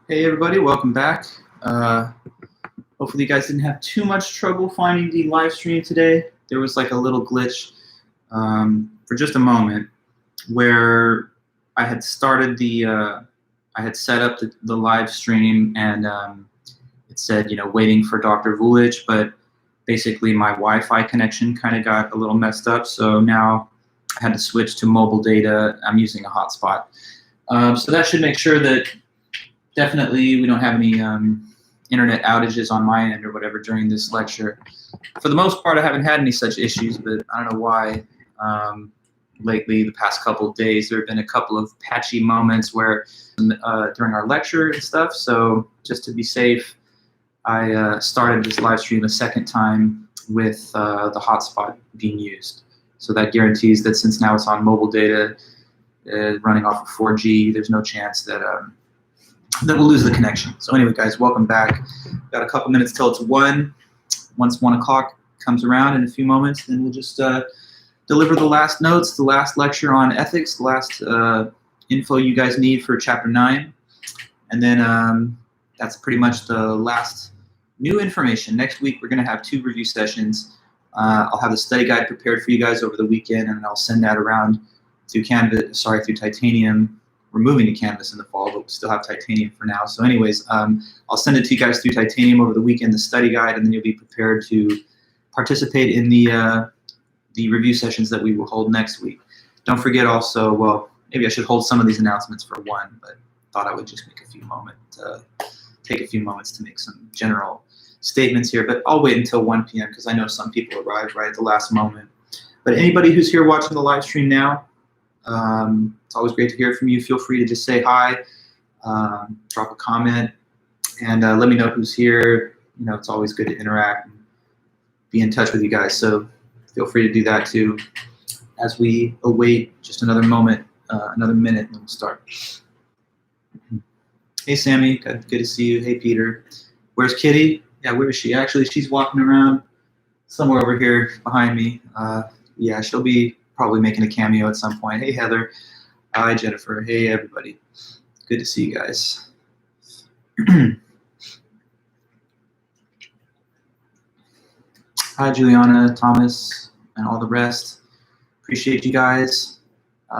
Hey everybody, welcome back. Hopefully you guys didn't have too much trouble finding the live stream today. There was like a little glitch for just a moment where I had started I had set up the live stream and it said, waiting for Dr. Vulich, but basically my Wi-Fi connection kind of got a little messed up. So now I had to switch to mobile data. I'm using a hotspot. So that should make sure that definitely we don't have any internet outages on my end or whatever during this lecture. For the most part, I haven't had any such issues, but I don't know why. Lately, the past couple of days, there have been a couple of patchy moments where during our lecture and stuff. So just to be safe, I started this live stream a second time with the hotspot being used. So that guarantees that since now it's on mobile data, running off of 4G, there's no chance that we'll lose the connection. So anyway, guys, welcome back. Got a couple minutes till it's 1. Once 1 o'clock comes around in a few moments, then we'll just deliver the last notes, the last lecture on ethics, the last info you guys need for chapter 9. And then that's pretty much the last new information. Next week, we're going to have 2 review sessions. I'll have the study guide prepared for you guys over the weekend, and I'll send that around through through Titanium. We're moving to Canvas in the fall, but we still have Titanium for now. So anyways, I'll send it to you guys through Titanium over the weekend, the study guide, and then you'll be prepared to participate in the review sessions that we will hold next week. Don't forget also, well, maybe I should hold some of these announcements for 1, but thought I would just take a few moments to make some general statements here, but I'll wait until 1 p.m. because I know some people arrive right at the last moment. But anybody who's here watching the live stream now, it's always great to hear from you. Feel free to just say hi, drop a comment, and let me know who's here. It's always good to interact and be in touch with you guys. So feel free to do that too as we await just another moment, another minute, and then we'll start. Hey, Sammy, good to see you. Hey, Peter. Where's Kitty? Yeah, where is she? Actually, she's walking around somewhere over here behind me. Yeah, she'll be probably making a cameo at some point. Hey, Heather. Hi, Jennifer. Hey, everybody. Good to see you guys. Hi, Juliana, Thomas, and all the rest. Appreciate you guys.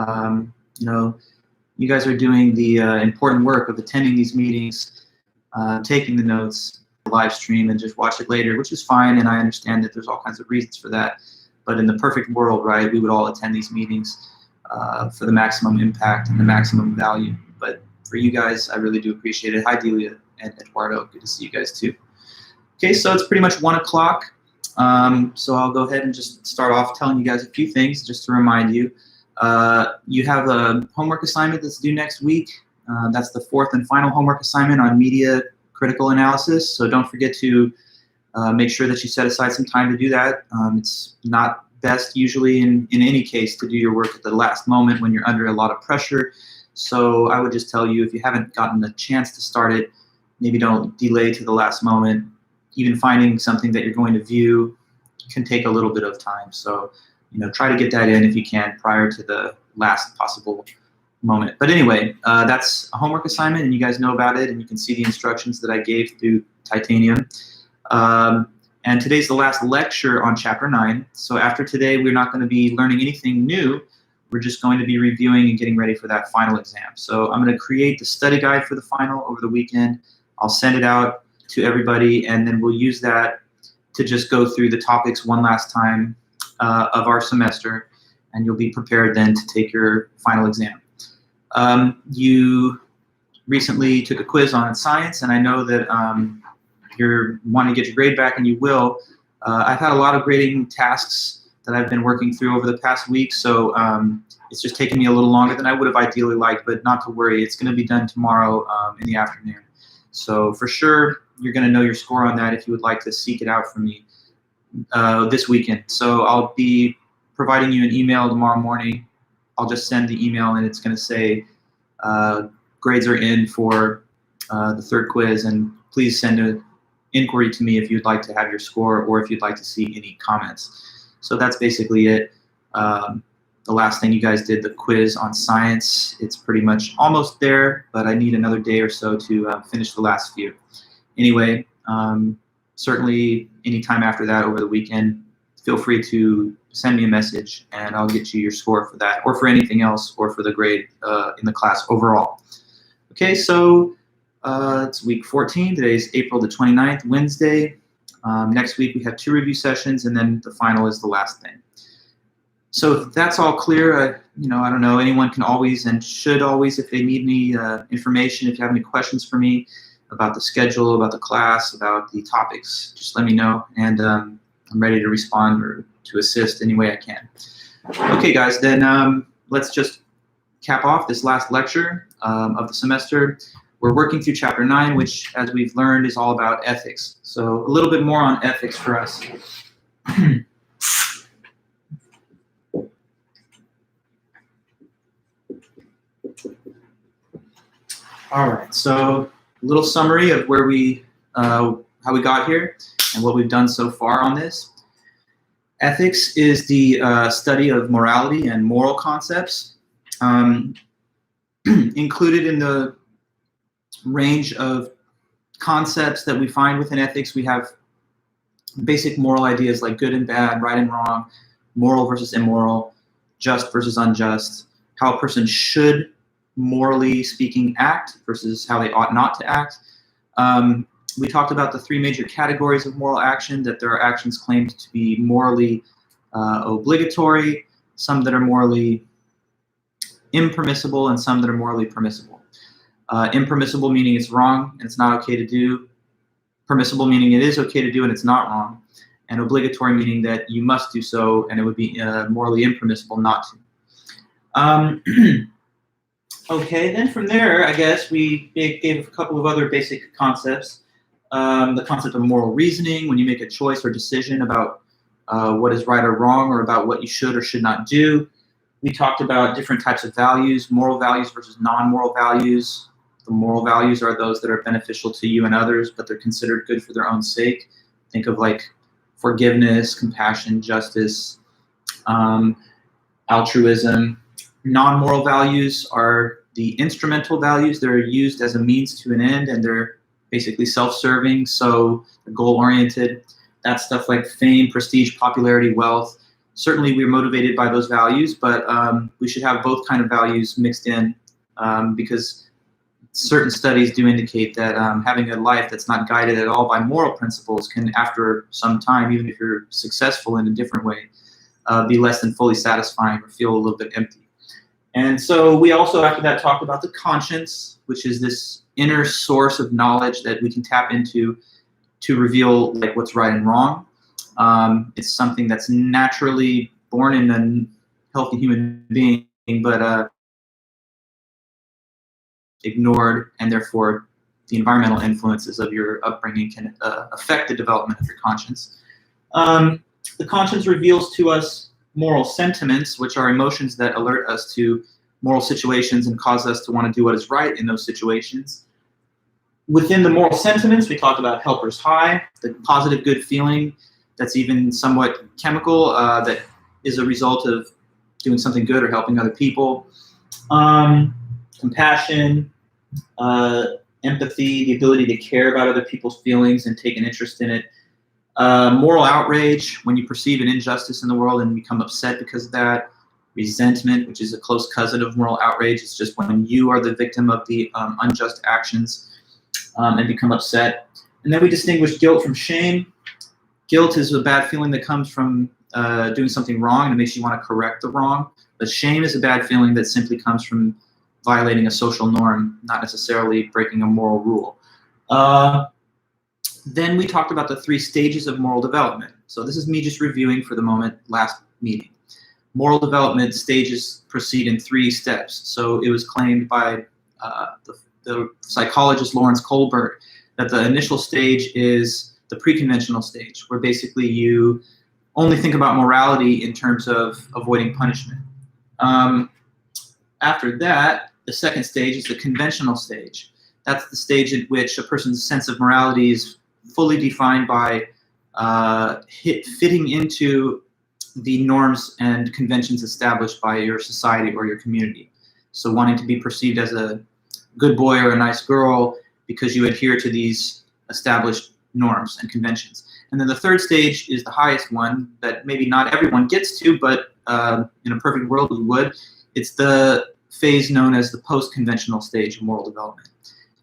You guys are doing the important work of attending these meetings, taking the notes, live stream, and just watch it later, which is fine, and I understand that there's all kinds of reasons for that. But in the perfect world, right, we would all attend these meetings for the maximum impact and the maximum value. But for you guys, I really do appreciate it. Hi, Delia and Eduardo. Good to see you guys too. Okay, so it's pretty much 1 o'clock. So I'll go ahead and just start off telling you guys a few things just to remind you. You have a homework assignment that's due next week. That's the 4th and final homework assignment on media critical analysis. So don't forget to make sure that you set aside some time to do that. It's not best usually in any case to do your work at the last moment when you're under a lot of pressure. So I would just tell you, if you haven't gotten a chance to start it, maybe don't delay to the last moment. Even finding something that you're going to view can take a little bit of time. So, try to get that in if you can prior to the last possible moment. But anyway, that's a homework assignment, and you guys know about it, and you can see the instructions that I gave through Titanium. And today's the last lecture on Chapter 9. So after today, we're not going to be learning anything new. We're just going to be reviewing and getting ready for that final exam. So I'm going to create the study guide for the final over the weekend. I'll send it out to everybody, and then we'll use that to just go through the topics one last time of our semester, and you'll be prepared then to take your final exam. You recently took a quiz on science, and I know that you're wanting to get your grade back, and you will. I've had a lot of grading tasks that I've been working through over the past week, so it's just taken me a little longer than I would have ideally liked, but not to worry. It's going to be done tomorrow in the afternoon. So for sure, you're going to know your score on that if you would like to seek it out from me this weekend. So I'll be providing you an email tomorrow morning. I'll just send the email, and it's going to say grades are in for the 3rd quiz, and please send an inquiry to me if you'd like to have your score or if you'd like to see any comments. So that's basically it. the last thing you guys did, the quiz on science. It's pretty much almost there, but I need another day or so to finish the last few. Anyway, certainly anytime after that over the weekend, feel free to send me a message and I'll get you your score for that, or for anything else, or for the grade in the class overall. Okay, so it's week 14. Today's April the 29th, Wednesday. Next week we have 2 review sessions, and then the final is the last thing. So if that's all clear, I don't know, anyone can always and should always, if they need any information, if you have any questions for me about the schedule, about the class, about the topics, just let me know, and I'm ready to respond or to assist any way I can. Okay, guys, then let's just cap off this last lecture of the semester. We're working through Chapter 9, which, as we've learned, is all about ethics. So a little bit more on ethics for us. All right, so a little summary of where we, how we got here and what we've done so far on this. Ethics is the study of morality and moral concepts. Included in the range of concepts that we find within ethics, we have basic moral ideas like good and bad, right and wrong, moral versus immoral, just versus unjust, how a person should, morally speaking, act versus how they ought not to act. We talked about the 3 major categories of moral action, that there are actions claimed to be morally obligatory, some that are morally impermissible, and some that are morally permissible. Impermissible meaning it's wrong and it's not okay to do. Permissible meaning it is okay to do and it's not wrong. And obligatory meaning that you must do so and it would be morally impermissible not to. Okay, then from there, I guess we gave a couple of other basic concepts. The concept of moral reasoning, when you make a choice or decision about what is right or wrong, or about what you should or should not do. We talked about different types of values, moral values versus non-moral values. The moral values are those that are beneficial to you and others, but they're considered good for their own sake. Think of like forgiveness, compassion, justice, altruism. Non-moral values are the instrumental values. They're used as a means to an end, and they're basically self-serving, so they're goal-oriented. That's stuff like fame, prestige, popularity, wealth. Certainly we're motivated by those values, but we should have both kind of values mixed in because certain studies do indicate that having a life that's not guided at all by moral principles can, after some time, even if you're successful in a different way, be less than fully satisfying or feel a little bit empty. And so we also, after that, talked about the conscience, which is this inner source of knowledge that we can tap into to reveal like what's right and wrong. It's something that's naturally born in a healthy human being, but ignored, and therefore the environmental influences of your upbringing can affect the development of your conscience. The conscience reveals to us moral sentiments, which are emotions that alert us to moral situations and cause us to want to do what is right in those situations. Within the moral sentiments, we talked about helper's high, the positive good feeling that's even somewhat chemical, that is a result of doing something good or helping other people. Compassion, empathy, the ability to care about other people's feelings and take an interest in it. Moral outrage, when you perceive an injustice in the world and become upset because of that. Resentment, which is a close cousin of moral outrage. It's just when you are the victim of the unjust actions and become upset. And then we distinguish guilt from shame. Guilt is a bad feeling that comes from doing something wrong and it makes you want to correct the wrong. But shame is a bad feeling that simply comes from violating a social norm, not necessarily breaking a moral rule. Then we talked about the 3 stages of moral development. So this is me just reviewing for the moment last meeting. Moral development stages proceed in 3 steps. So it was claimed by the psychologist Lawrence Kohlberg that the initial stage is the pre-conventional stage, where basically you only think about morality in terms of avoiding punishment. After that, the second stage is the conventional stage. That's the stage at which a person's sense of morality is fully defined by fitting into the norms and conventions established by your society or your community. So wanting to be perceived as a good boy or a nice girl because you adhere to these established norms and conventions. And then the third stage is the highest one that maybe not everyone gets to, but in a perfect world we would. It's the phase known as the post-conventional stage of moral development.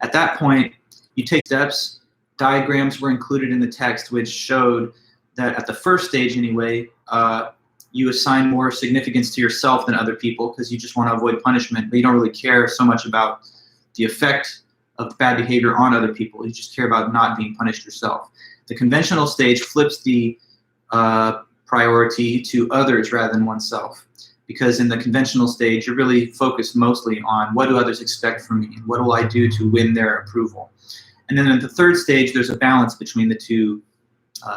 At that point, you take steps. Diagrams were included in the text which showed that at the first stage anyway, you assign more significance to yourself than other people because you just want to avoid punishment, but you don't really care so much about the effect of bad behavior on other people. You just care about not being punished yourself. The conventional stage flips the priority to others rather than oneself, because in the conventional stage, you're really focused mostly on what do others expect from me, and what will I do to win their approval. And then in the third stage, there's a balance between the two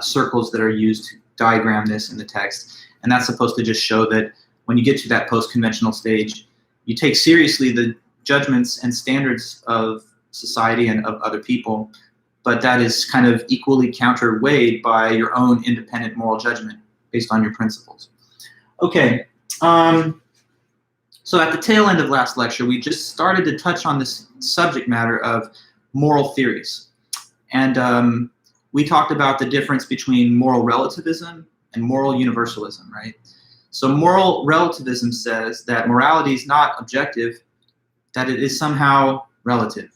circles that are used to diagram this in the text. And that's supposed to just show that when you get to that post-conventional stage, you take seriously the judgments and standards of society and of other people, but that is kind of equally counterweighed by your own independent moral judgment based on your principles. Okay, so at the tail end of last lecture, we just started to touch on this subject matter of moral theories. And we talked about the difference between moral relativism and moral universalism, right? So moral relativism says that morality is not objective, that it is somehow relative.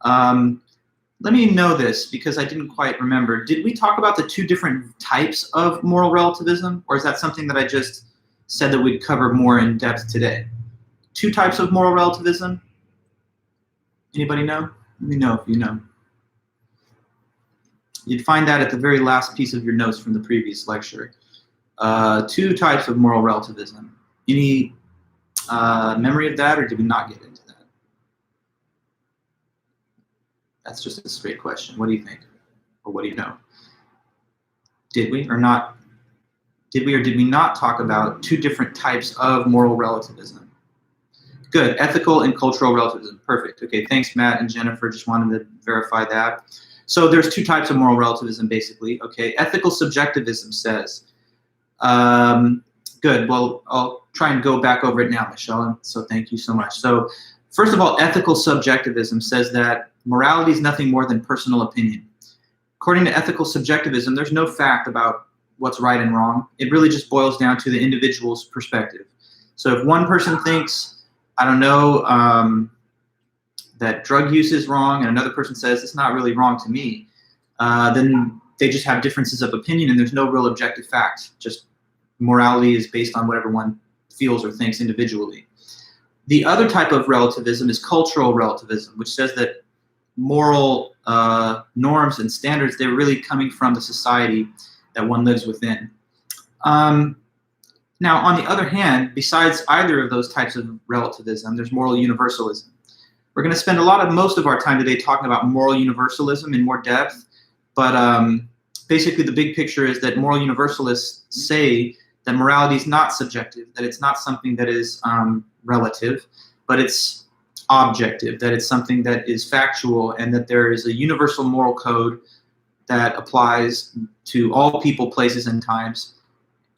Let me know this because I didn't quite remember. Did we talk about the two different types of moral relativism, or is that something that I just said that we'd cover more in depth today? Two types of moral relativism? Anybody know? Let me know if you know. You'd find that at the very last piece of your notes from the previous lecture. Two types of moral relativism. Any memory of that, or did we not get into that? That's just a straight question. What do you think? Or what do you know? Did we or not? Did we or did we not talk about two different types of moral relativism? Good. Ethical and cultural relativism. Perfect. Okay, thanks, Matt and Jennifer. Just wanted to verify that. So there's two types of moral relativism, basically. Okay, ethical subjectivism says, good. Well, I'll try and go back over it now, Michelle, so thank you so much. So first of all, ethical subjectivism says that morality is nothing more than personal opinion. According to ethical subjectivism, there's no fact about what's right and wrong. It really just boils down to the individual's perspective. So if one person thinks, I don't know, that drug use is wrong, and another person says it's not really wrong to me, then they just have differences of opinion, and there's no real objective fact. Just morality is based on whatever one feels or thinks individually. The other type of relativism is cultural relativism, which says that moral norms and standards, they're really coming from the society that one lives within. Now, on the other hand, besides either of those types of relativism, there's moral universalism. We're going to spend most of our time today talking about moral universalism in more depth, but basically the big picture is that moral universalists say that morality is not subjective, that it's not something that is relative, but it's objective, that it's something that is factual, and that there is a universal moral code that applies to all people, places, and times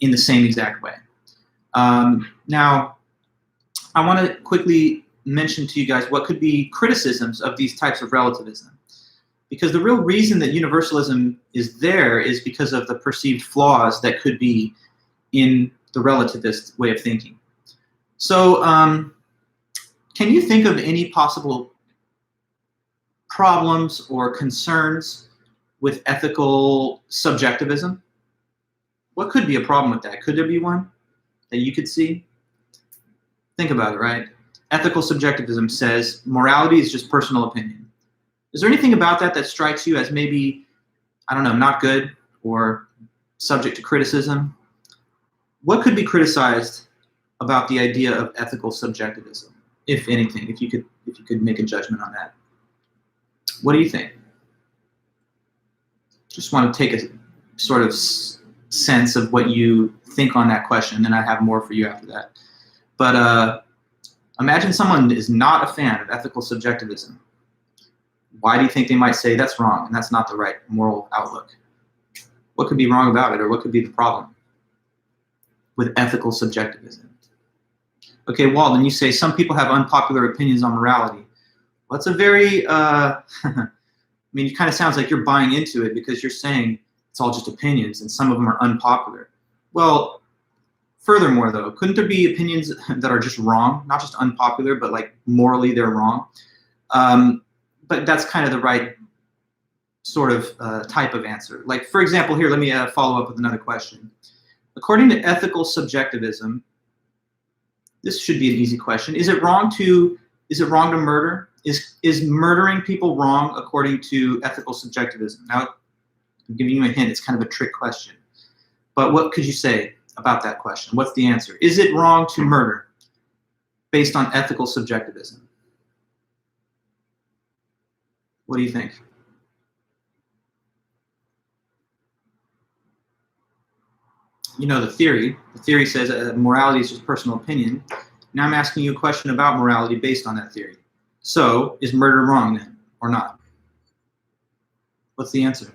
in the same exact way. Now, I want to quickly mention to you guys what could be criticisms of these types of relativism. Because the real reason that universalism is there is because of the perceived flaws that could be in the relativist way of thinking. So can you think of any possible problems or concerns with ethical subjectivism? What could be a problem with that? Could there be one that you could see? Think about it, right? Ethical subjectivism says morality is just personal opinion. Is there anything about that that strikes you as maybe, I don't know, not good or subject to criticism? What could be criticized about the idea of ethical subjectivism, if anything, if you could make a judgment on that? What do you think? Just want to take a sort of sense of what you think on that question, and then I have more for you after that. But imagine someone is not a fan of ethical subjectivism. Why do you think they might say that's wrong and that's not the right moral outlook? What could be wrong about it, or what could be the problem? with ethical subjectivism? Okay, Walden, you say some people have unpopular opinions on morality. Well, that's a very, I mean, it kind of sounds like you're buying into it because you're saying it's all just opinions and some of them are unpopular. Well, furthermore, though, couldn't there be opinions that are just wrong, not just unpopular, but like morally they're wrong? But that's kind of the right sort of type of answer. Like, for example, here, let me follow up with another question. According to ethical subjectivism, this should be an easy question. Is it wrong to murder? Is murdering people wrong according to ethical subjectivism? Now, I'm giving you a hint. It's kind of a trick question. But what could you say about that question? What's the answer? Is it wrong to murder based on ethical subjectivism? What do you think? You know, the theory says morality is just personal opinion. Now I'm asking you a question about morality based on that theory. So, is murder wrong then, or not? What's the answer?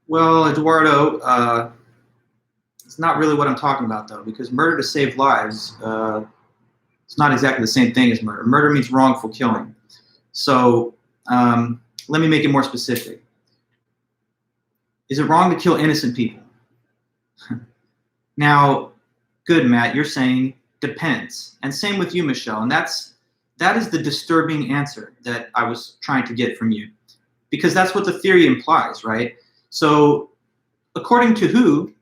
Well, Eduardo, it's not really what I'm talking about, though, because murder to save lives, it's not exactly the same thing as murder. Murder means wrongful killing. So, let me make it more specific. Is it wrong to kill innocent people? Now, good, Matt, you're saying depends. And same with you, Michelle. And that is the disturbing answer that I was trying to get from you. Because that's what the theory implies, right? So, according to who,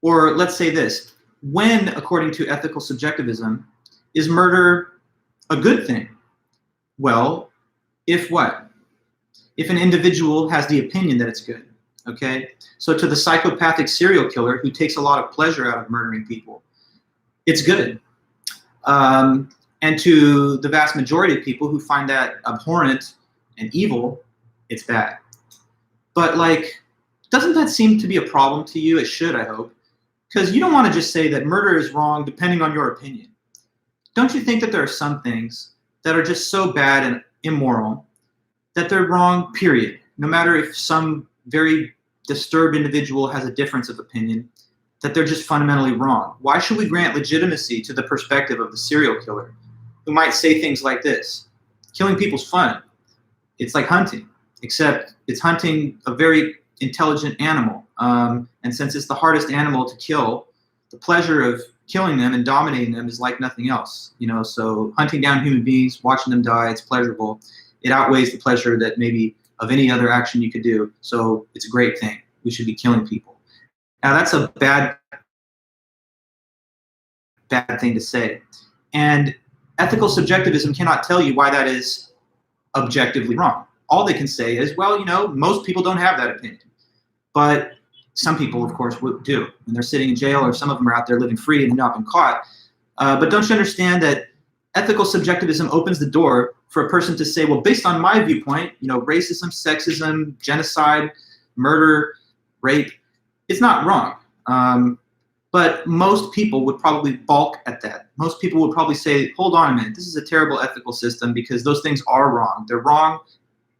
or let's say this, when, according to ethical subjectivism, is murder a good thing? Well, if what? If an individual has the opinion that it's good. Okay, so to the psychopathic serial killer who takes a lot of pleasure out of murdering people, it's good. And to the vast majority of people who find that abhorrent and evil, it's bad. But like, doesn't that seem to be a problem to you? It should, I hope. Because you don't want to just say that murder is wrong depending on your opinion. Don't you think that there are some things that are just so bad and immoral that they're wrong, period? No matter if some very disturbed individual has a difference of opinion, that they're just fundamentally wrong. Why should we grant legitimacy to the perspective of the serial killer who might say things like this? Killing people's fun. It's like hunting, except it's hunting a very intelligent animal. And since it's the hardest animal to kill, the pleasure of killing them and dominating them is like nothing else. You know, so hunting down human beings, watching them die, it's pleasurable. It outweighs the pleasure that maybe of any other action you could do. So it's a great thing. We should be killing people. Now that's a bad thing to say. And ethical subjectivism cannot tell you why that is objectively wrong. All they can say is, well, you know, most people don't have that opinion. But some people, of course, do. And they're sitting in jail, or some of them are out there living free and have not been caught. But don't you understand that ethical subjectivism opens the door for a person to say, well, based on my viewpoint, you know, racism, sexism, genocide, murder, rape, it's not wrong. But most people would probably balk at that. Most people would probably say, hold on a minute, this is a terrible ethical system because those things are wrong. They're wrong,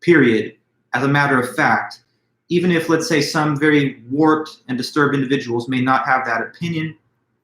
period, as a matter of fact. Even if, let's say, some very warped and disturbed individuals may not have that opinion,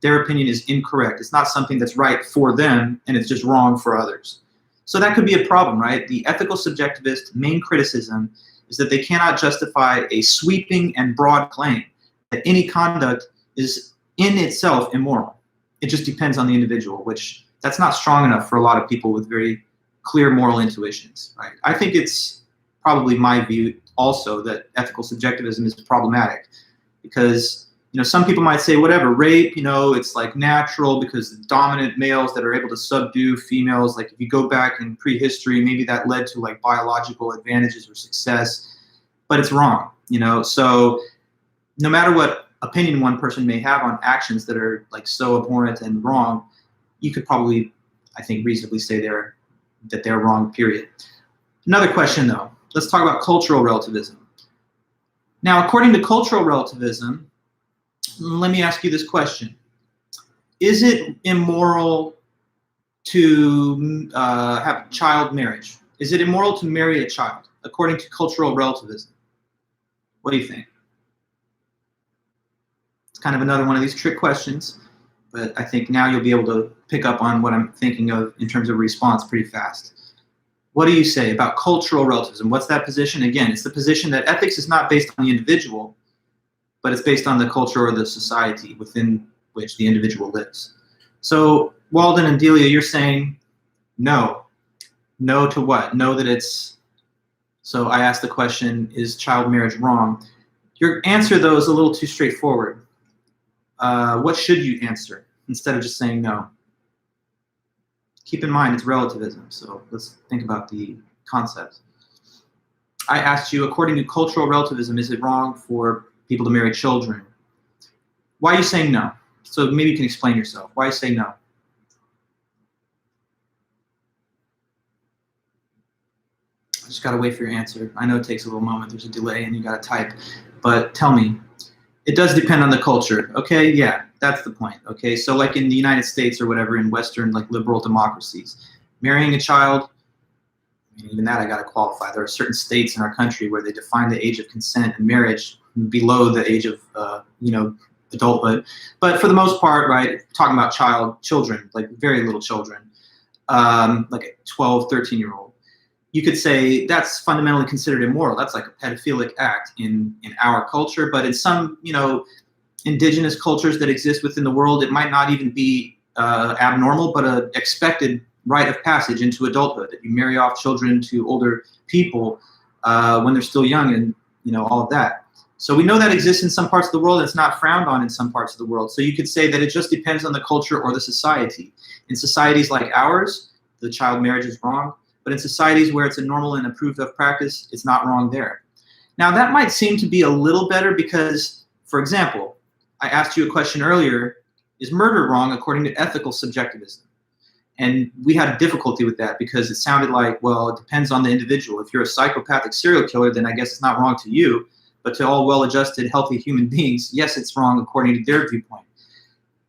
their opinion is incorrect. It's not something that's right for them, and it's just wrong for others. So that could be a problem, right? The ethical subjectivist main criticism is that they cannot justify a sweeping and broad claim that any conduct is in itself immoral. It just depends on the individual, which that's not strong enough for a lot of people with very clear moral intuitions, right? I think it's probably my view also that ethical subjectivism is problematic because, you know, some people might say, whatever, rape, you know, it's like natural because the dominant males that are able to subdue females, like if you go back in prehistory, maybe that led to like biological advantages or success, but it's wrong, you know? So no matter what opinion one person may have on actions that are like so abhorrent and wrong, you could probably, I think, reasonably say that they're wrong, period. Another question though, let's talk about cultural relativism. Now, according to cultural relativism, let me ask you this question. Is it immoral to have child marriage? Is it immoral to marry a child, according to cultural relativism? What do you think? It's kind of another one of these trick questions, but I think now you'll be able to pick up on what I'm thinking of in terms of response pretty fast. What do you say about cultural relativism? What's that position? Again, it's the position that ethics is not based on the individual, but it's based on the culture or the society within which the individual lives. So Walden and Delia, you're saying no. No to what? No that it's... So I asked the question, is child marriage wrong? Your answer, though, is a little too straightforward. What should you answer instead of just saying no? Keep in mind, it's relativism, so let's think about the concept. I asked you, according to cultural relativism, is it wrong for people to marry children? Why are you saying no? So maybe you can explain yourself. Why you say no? I just got to wait for your answer. I know it takes a little moment. There's a delay and you got to type. But tell me, it does depend on the culture. Okay, yeah, that's the point. Okay, so like in the United States or whatever, in Western like liberal democracies, marrying a child, I mean, even that I got to qualify. There are certain states in our country where they define the age of consent and marriage below the age of, adulthood. But for the most part, right, talking about children, like very little children, like a 12, 13-year-old, you could say that's fundamentally considered immoral. That's like a pedophilic act in our culture. But in some, indigenous cultures that exist within the world, it might not even be abnormal, but an expected rite of passage into adulthood, that you marry off children to older people when they're still young and, all of that. So we know that exists in some parts of the world, and it's not frowned on in some parts of the world. So you could say that it just depends on the culture or the society. In societies like ours, the child marriage is wrong. But in societies where it's a normal and approved of practice, it's not wrong there. Now, that might seem to be a little better because, for example, I asked you a question earlier, is murder wrong according to ethical subjectivism? And we had difficulty with that because it sounded like, well, it depends on the individual. If you're a psychopathic serial killer, then I guess it's not wrong to you. But to all well-adjusted, healthy human beings, yes, it's wrong according to their viewpoint.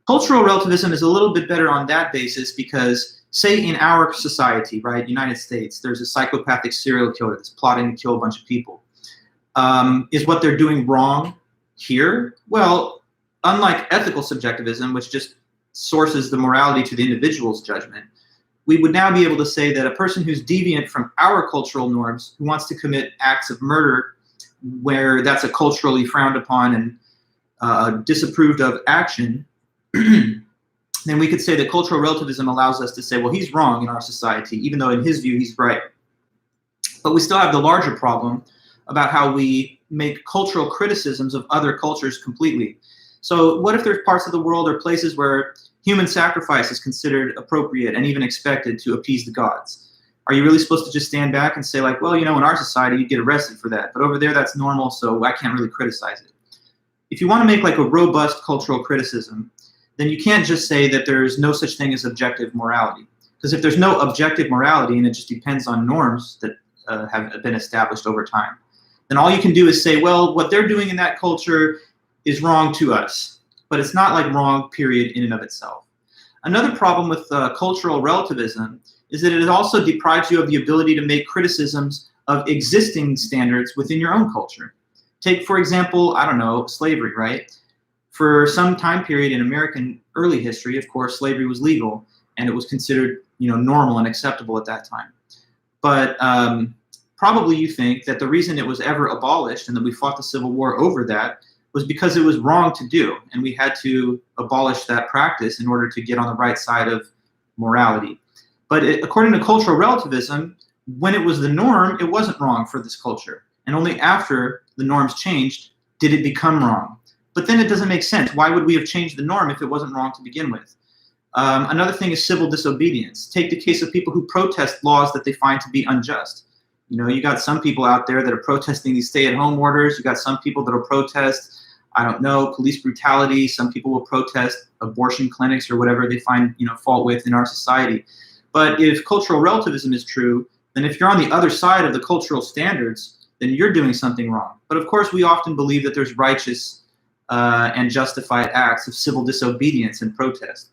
Cultural relativism is a little bit better on that basis because, say in our society, right, United States, there's a psychopathic serial killer that's plotting to kill a bunch of people. Is what they're doing wrong here? Well, unlike ethical subjectivism, which just sources the morality to the individual's judgment, we would now be able to say that a person who's deviant from our cultural norms, who wants to commit acts of murder where that's a culturally frowned upon and disapproved of action, then we could say that cultural relativism allows us to say, well, he's wrong in our society, even though in his view he's right. But we still have the larger problem about how we make cultural criticisms of other cultures completely. So what if there's parts of the world or places where human sacrifice is considered appropriate and even expected to appease the gods? Are you really supposed to just stand back and say like, well, in our society you'd get arrested for that, but over there that's normal, so I can't really criticize it? If you want to make like a robust cultural criticism, then you can't just say that there's no such thing as objective morality. Because if there's no objective morality and it just depends on norms that have been established over time, then all you can do is say, well, what they're doing in that culture is wrong to us. But it's not like wrong, period, in and of itself. Another problem with cultural relativism is that it also deprives you of the ability to make criticisms of existing standards within your own culture. Take, for example, I don't know, slavery, right? For some time period in American early history, of course, slavery was legal and it was considered, normal and acceptable at that time. But probably you think that the reason it was ever abolished and that we fought the Civil War over that was because it was wrong to do, and we had to abolish that practice in order to get on the right side of morality. But according to cultural relativism, when it was the norm, it wasn't wrong for this culture. And only after the norms changed did it become wrong. But then it doesn't make sense. Why would we have changed the norm if it wasn't wrong to begin with? Another thing is civil disobedience. Take the case of people who protest laws that they find to be unjust. You got some people out there that are protesting these stay-at-home orders. You got some people that will protest, police brutality. Some people will protest abortion clinics or whatever they find, fault with in our society. But if cultural relativism is true, then if you're on the other side of the cultural standards, then you're doing something wrong. But of course, we often believe that there's righteous and justified acts of civil disobedience and protest.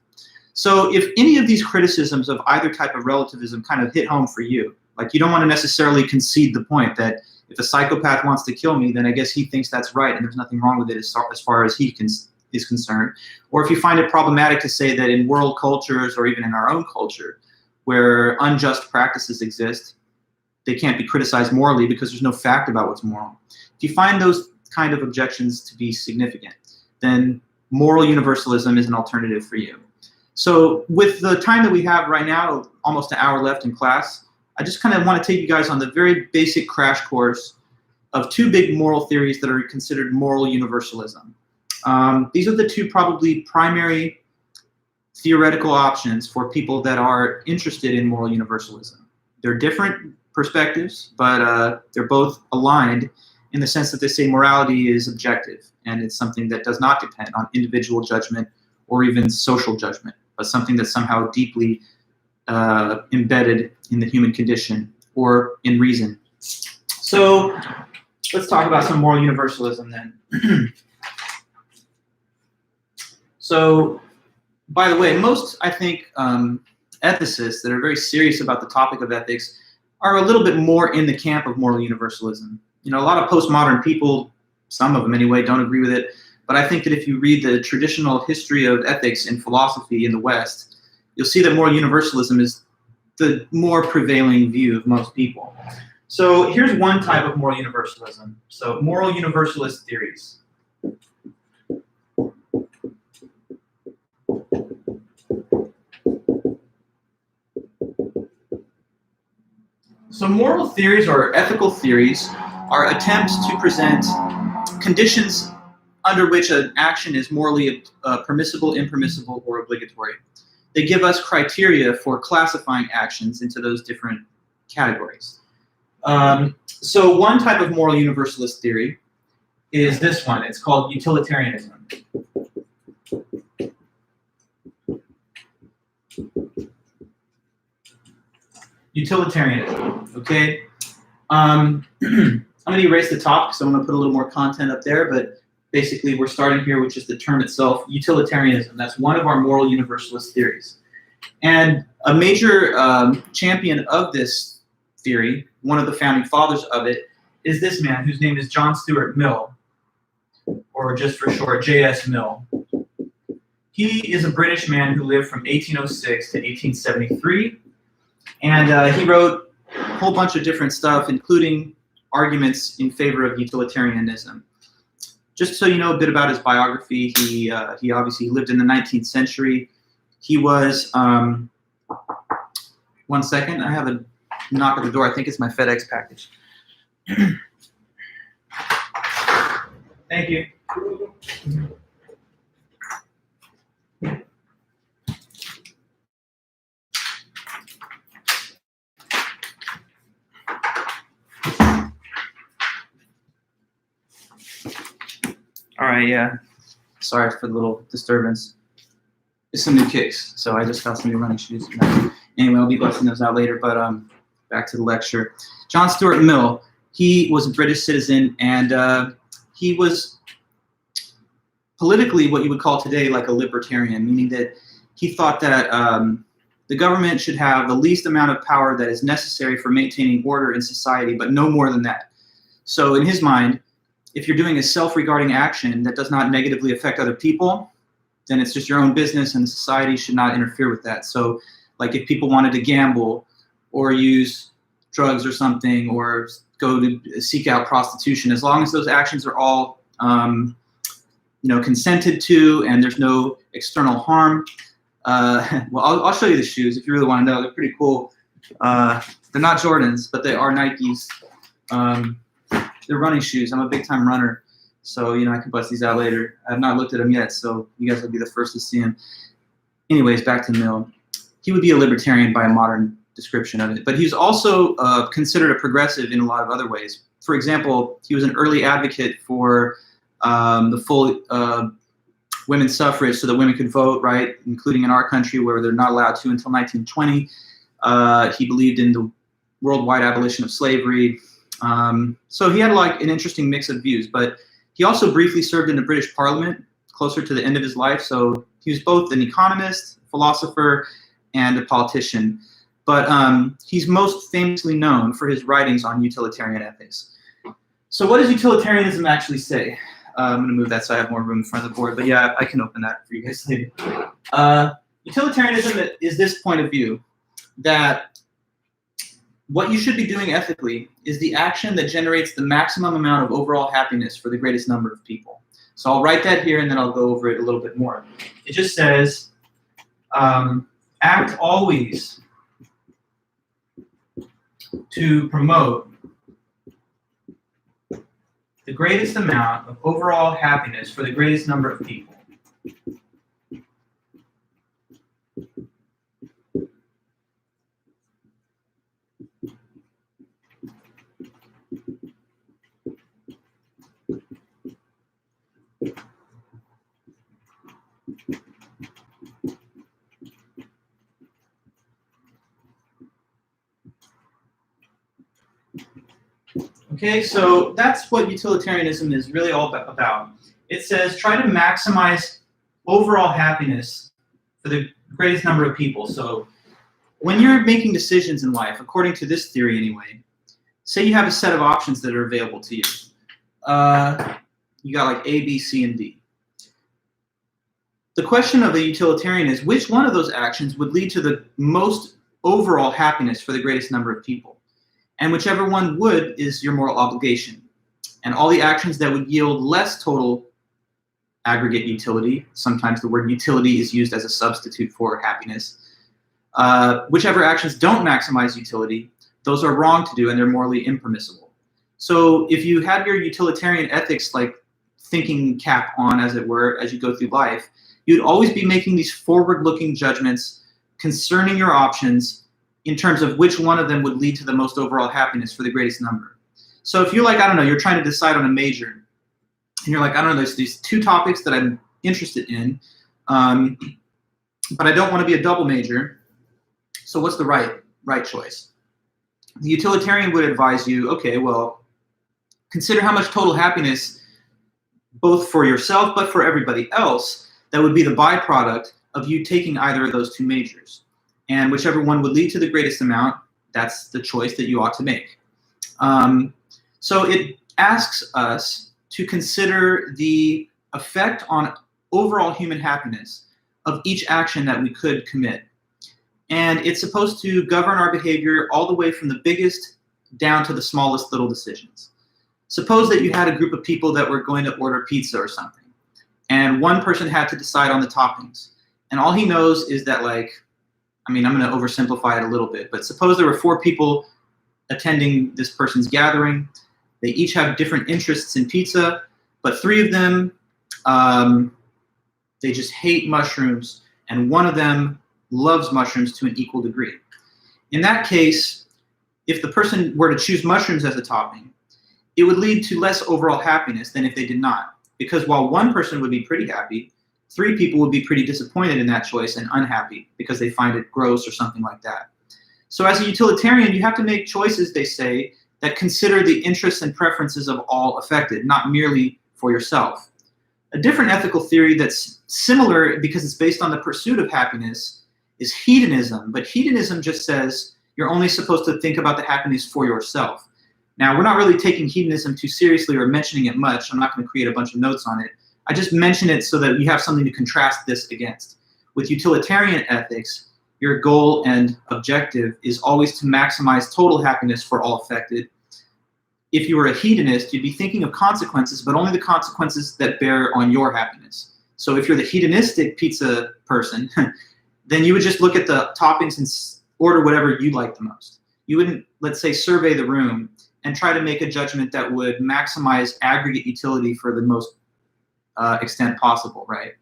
So if any of these criticisms of either type of relativism kind of hit home for you, like you don't want to necessarily concede the point that if a psychopath wants to kill me, then I guess he thinks that's right and there's nothing wrong with it as far as he can is concerned, or if you find it problematic to say that in world cultures or even in our own culture where unjust practices exist, they can't be criticized morally because there's no fact about what's moral. If you find those kind of objections to be significant, then moral universalism is an alternative for you. So with the time that we have right now, almost an hour left in class, I just kind of want to take you guys on the very basic crash course of two big moral theories that are considered moral universalism. These are the two probably primary theoretical options for people that are interested in moral universalism. They're different perspectives, but they're both aligned in the sense that they say morality is objective, and it's something that does not depend on individual judgment or even social judgment, but something that's somehow deeply embedded in the human condition or in reason. So let's talk about some moral universalism then. So, by the way, most, I think, ethicists that are very serious about the topic of ethics are a little bit more in the camp of moral universalism. You know, a lot of postmodern people, some of them anyway, don't agree with it. But I think that if you read the traditional history of ethics and philosophy in the West, you'll see that moral universalism is the more prevailing view of most people. So here's one type of moral universalism. So moral universalist theories. So moral theories or ethical theories are attempts to present conditions under which an action is morally permissible, impermissible, or obligatory. They give us criteria for classifying actions into those different categories. So one type of moral universalist theory is this one. It's called utilitarianism. Utilitarianism, okay? I'm going to erase the top because I'm going to put a little more content up there, but basically we're starting here with just the term itself, utilitarianism. That's one of our moral universalist theories. And a major champion of this theory, one of the founding fathers of it, is this man whose name is John Stuart Mill, or just for short, J.S. Mill. He is a British man who lived from 1806 to 1873, and he wrote a whole bunch of different stuff, including arguments in favor of utilitarianism. Just so you know a bit about his biography, he obviously lived in the 19th century. He was, one second, I have a knock at the door. I think it's my FedEx package. Thank you. All right, yeah. Sorry for the little disturbance. It's some new kicks, so I just got some new running shoes. Anyway, I'll be busting those out later, but back to the lecture. John Stuart Mill, he was a British citizen, and he was politically what you would call today like a libertarian, meaning that he thought that the government should have the least amount of power that is necessary for maintaining order in society, but no more than that. So in his mind, if you're doing a self-regarding action that does not negatively affect other people, then it's just your own business and society should not interfere with that. So like if people wanted to gamble or use drugs or something or go to seek out prostitution, as long as those actions are all consented to and there's no external harm. Well, I'll show you the shoes if you really want to know. They're pretty cool. They're not Jordans, but they are Nikes. They're running shoes. I'm a big time runner, so I can bust these out later. I have not looked at them yet, so you guys will be the first to see them. Anyways, back to Mill. He would be a libertarian by a modern description of it, but he's also considered a progressive in a lot of other ways. For example, he was an early advocate for the full women's suffrage so that women could vote, right, including in our country where they're not allowed to until 1920. He believed in the worldwide abolition of slavery. So he had like an interesting mix of views, but he also briefly served in the British Parliament closer to the end of his life. So he was both an economist, philosopher, and a politician. But he's most famously known for his writings on utilitarian ethics. So what does utilitarianism actually say? I'm going to move that so I have more room in front of the board. But yeah, I can open that for you guys later. Utilitarianism is this point of view that what you should be doing ethically is the action that generates the maximum amount of overall happiness for the greatest number of people. So I'll write that here and then I'll go over it a little bit more. It just says, act always to promote the greatest amount of overall happiness for the greatest number of people. Okay, so that's what utilitarianism is really all about. It says try to maximize overall happiness for the greatest number of people. So when you're making decisions in life, according to this theory anyway, say you have a set of options that are available to you. You got like A, B, C, and D. The question of a utilitarian is which one of those actions would lead to the most overall happiness for the greatest number of people? And whichever one would is your moral obligation. And all the actions that would yield less total aggregate utility, sometimes the word utility is used as a substitute for happiness, whichever actions don't maximize utility, those are wrong to do and they're morally impermissible. So if you have your utilitarian ethics like thinking cap on, as it were, as you go through life, you'd always be making these forward-looking judgments concerning your options in terms of which one of them would lead to the most overall happiness for the greatest number. So if you're like, I don't know, you're trying to decide on a major, and you're like, I don't know, there's these two topics that I'm interested in, but I don't want to be a double major, so what's the right choice? The utilitarian would advise you, okay, well, consider how much total happiness, both for yourself but for everybody else, that would be the byproduct of you taking either of those two majors. And whichever one would lead to the greatest amount, that's the choice that you ought to make. So it asks us to consider the effect on overall human happiness of each action that we could commit. And it's supposed to govern our behavior all the way from the biggest down to the smallest little decisions. Suppose that you had a group of people that were going to order pizza or something, and one person had to decide on the toppings. And all he knows is that, like, I mean, I'm going to oversimplify it a little bit, but suppose there were 4 people attending this person's gathering. They each have different interests in pizza, but 3 of them, they just hate mushrooms, and one of them loves mushrooms to an equal degree. In that case, if the person were to choose mushrooms as a topping, it would lead to less overall happiness than if they did not. Because while one person would be pretty happy, 3 people would be pretty disappointed in that choice and unhappy because they find it gross or something like that. So as a utilitarian, you have to make choices, they say, that consider the interests and preferences of all affected, not merely for yourself. A different ethical theory that's similar because it's based on the pursuit of happiness is hedonism. But hedonism just says you're only supposed to think about the happiness for yourself. Now, we're not really taking hedonism too seriously or mentioning it much. I'm not going to create a bunch of notes on it. I just mention it so that you have something to contrast this against. With utilitarian ethics, your goal and objective is always to maximize total happiness for all affected. If you were a hedonist, you'd be thinking of consequences, but only the consequences that bear on your happiness. So if you're the hedonistic pizza person, then you would just look at the toppings and order whatever you like the most. You wouldn't, let's say, survey the room and try to make a judgment that would maximize aggregate utility for the most extent possible, right?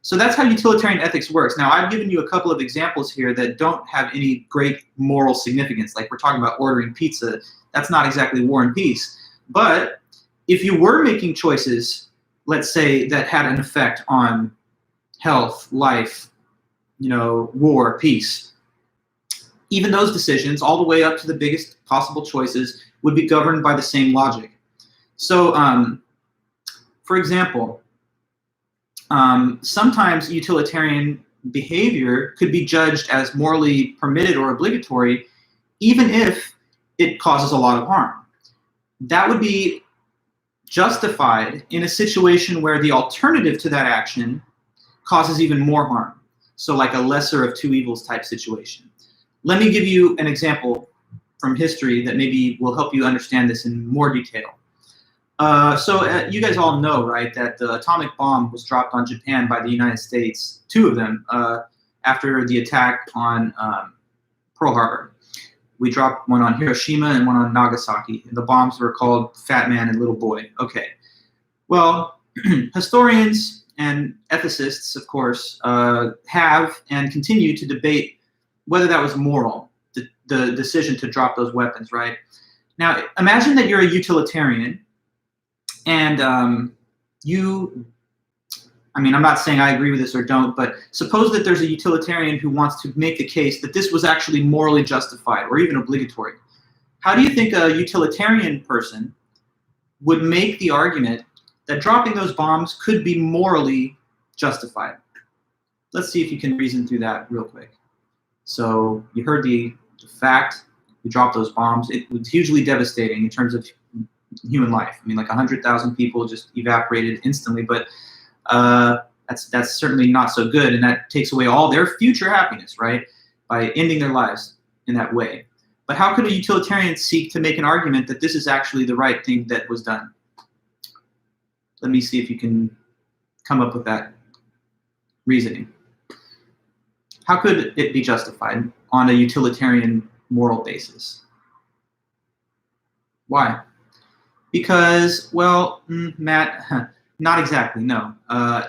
So that's how utilitarian ethics works. Now, I've given you a couple of examples here that don't have any great moral significance. Like we're talking about ordering pizza. That's not exactly war and peace. But if you were making choices, let's say, that had an effect on health, life, war, peace, even those decisions, all the way up to the biggest possible choices, would be governed by the same logic. So, for example, sometimes utilitarian behavior could be judged as morally permitted or obligatory, even if it causes a lot of harm. That would be justified in a situation where the alternative to that action causes even more harm. So like a lesser of two evils type situation. Let me give you an example from history that maybe will help you understand this in more detail. You guys all know, right, that the atomic bomb was dropped on Japan by the United States, two of them, after the attack on Pearl Harbor. We dropped one on Hiroshima and one on Nagasaki. The bombs were called Fat Man and Little Boy. Okay. Well, historians and ethicists, of course, have and continue to debate whether that was moral, the decision to drop those weapons, right? Now, imagine that you're a utilitarian and I'm not saying I agree with this or don't, but suppose that there's a utilitarian who wants to make the case that this was actually morally justified or even obligatory. How do you think a utilitarian person would make the argument that dropping those bombs could be morally justified? Let's see if you can reason through that real quick. So you heard the fact, you dropped those bombs. It was hugely devastating in terms of human life. I mean, like 100,000 people just evaporated instantly, but that's certainly not so good, and that takes away all their future happiness, right, by ending their lives in that way. But how could a utilitarian seek to make an argument that this is actually the right thing that was done? Let me see if you can come up with that reasoning. How could it be justified on a utilitarian moral basis? Why? Because, well, Matt, not exactly, no.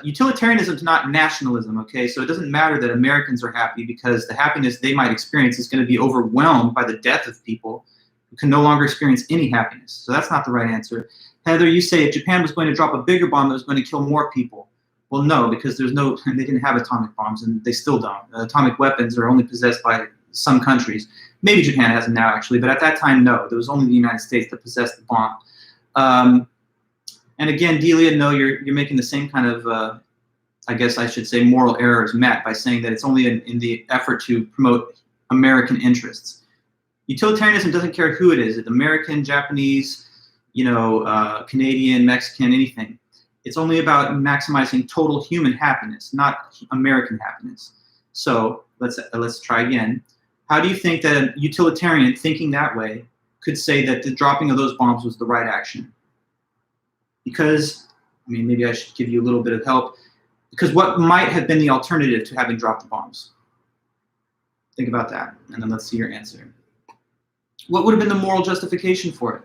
Utilitarianism is not nationalism, okay? So it doesn't matter that Americans are happy because the happiness they might experience is going to be overwhelmed by the death of people who can no longer experience any happiness. So that's not the right answer. Heather, you say if Japan was going to drop a bigger bomb that was going to kill more people. Well, no, because they didn't have atomic bombs, and they still don't. Atomic weapons are only possessed by some countries. Maybe Japan has them now, actually, but at that time, no. There was only the United States that possessed the bomb. And again, Delia, no, you're making the same kind of, I guess I should say, moral error as Matt by saying that it's only in the effort to promote American interests. Utilitarianism doesn't care who it is, American, Japanese, Canadian, Mexican, anything. It's only about maximizing total human happiness, not American happiness. So let's try again. How do you think that a utilitarian thinking that way could say that the dropping of those bombs was the right action? Because, maybe I should give you a little bit of help. Because what might have been the alternative to having dropped the bombs? Think about that, and then let's see your answer. What would have been the moral justification for it?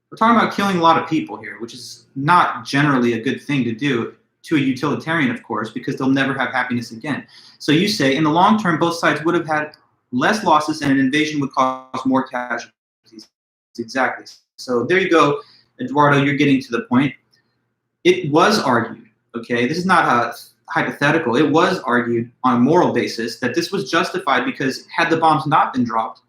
We're talking about killing a lot of people here, which is not generally a good thing to do to a utilitarian, of course, because they'll never have happiness again. So you say, in the long term, both sides would have had less losses and an invasion would cause more casualties. Exactly. So there you go, Eduardo, you're getting to the point. It was argued, okay? This is not a hypothetical. It was argued on a moral basis that this was justified because had the bombs not been dropped,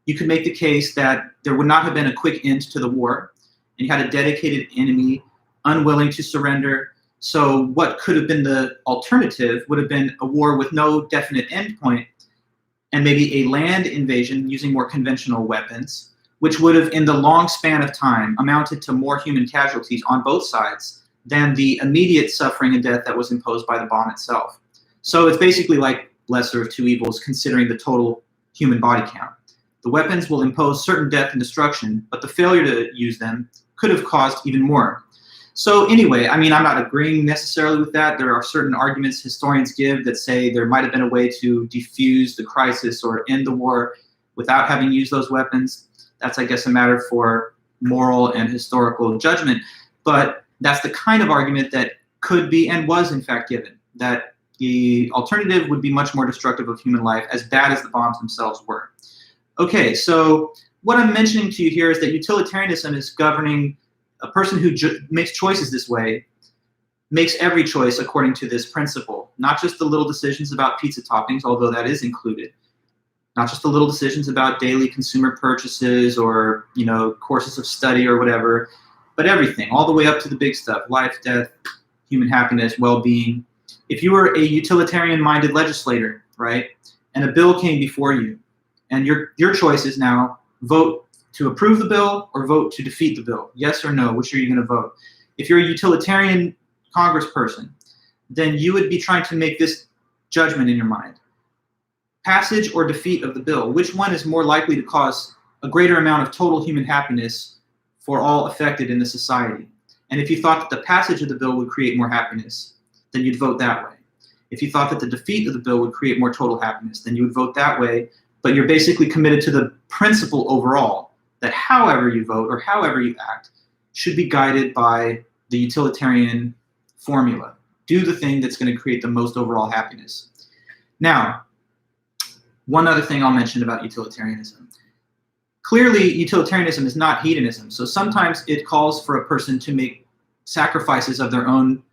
you could make the case that there would not have been a quick end to the war, and you had a dedicated enemy unwilling to surrender. So what could have been the alternative would have been a war with no definite endpoint, and maybe a land invasion using more conventional weapons, which would have, in the long span of time, amounted to more human casualties on both sides than the immediate suffering and death that was imposed by the bomb itself. So it's basically like lesser of two evils, considering the total human body count. The weapons will impose certain death and destruction, but the failure to use them could have caused even more. So anyway, I'm not agreeing necessarily with that. There are certain arguments historians give that say there might have been a way to defuse the crisis or end the war without having used those weapons. That's, I guess, a matter for moral and historical judgment. But that's the kind of argument that could be and was, in fact, given, that the alternative would be much more destructive of human life, as bad as the bombs themselves were. Okay, so what I'm mentioning to you here is that utilitarianism is governing a person who makes choices this way, makes every choice according to this principle, not just the little decisions about pizza toppings, although that is included, not just the little decisions about daily consumer purchases or, courses of study or whatever, but everything, all the way up to the big stuff, life, death, human happiness, well-being. If you were a utilitarian-minded legislator, right, and a bill came before you, and your choice is now vote to approve the bill or vote to defeat the bill? Yes or no? Which are you going to vote? If you're a utilitarian congressperson, then you would be trying to make this judgment in your mind. Passage or defeat of the bill, which one is more likely to cause a greater amount of total human happiness for all affected in the society? And if you thought that the passage of the bill would create more happiness, then you'd vote that way. If you thought that the defeat of the bill would create more total happiness, then you would vote that way. But you're basically committed to the principle overall that however you vote or however you act should be guided by the utilitarian formula. Do the thing that's going to create the most overall happiness. Now, one other thing I'll mention about utilitarianism. Clearly, utilitarianism is not hedonism. So sometimes it calls for a person to make sacrifices of their own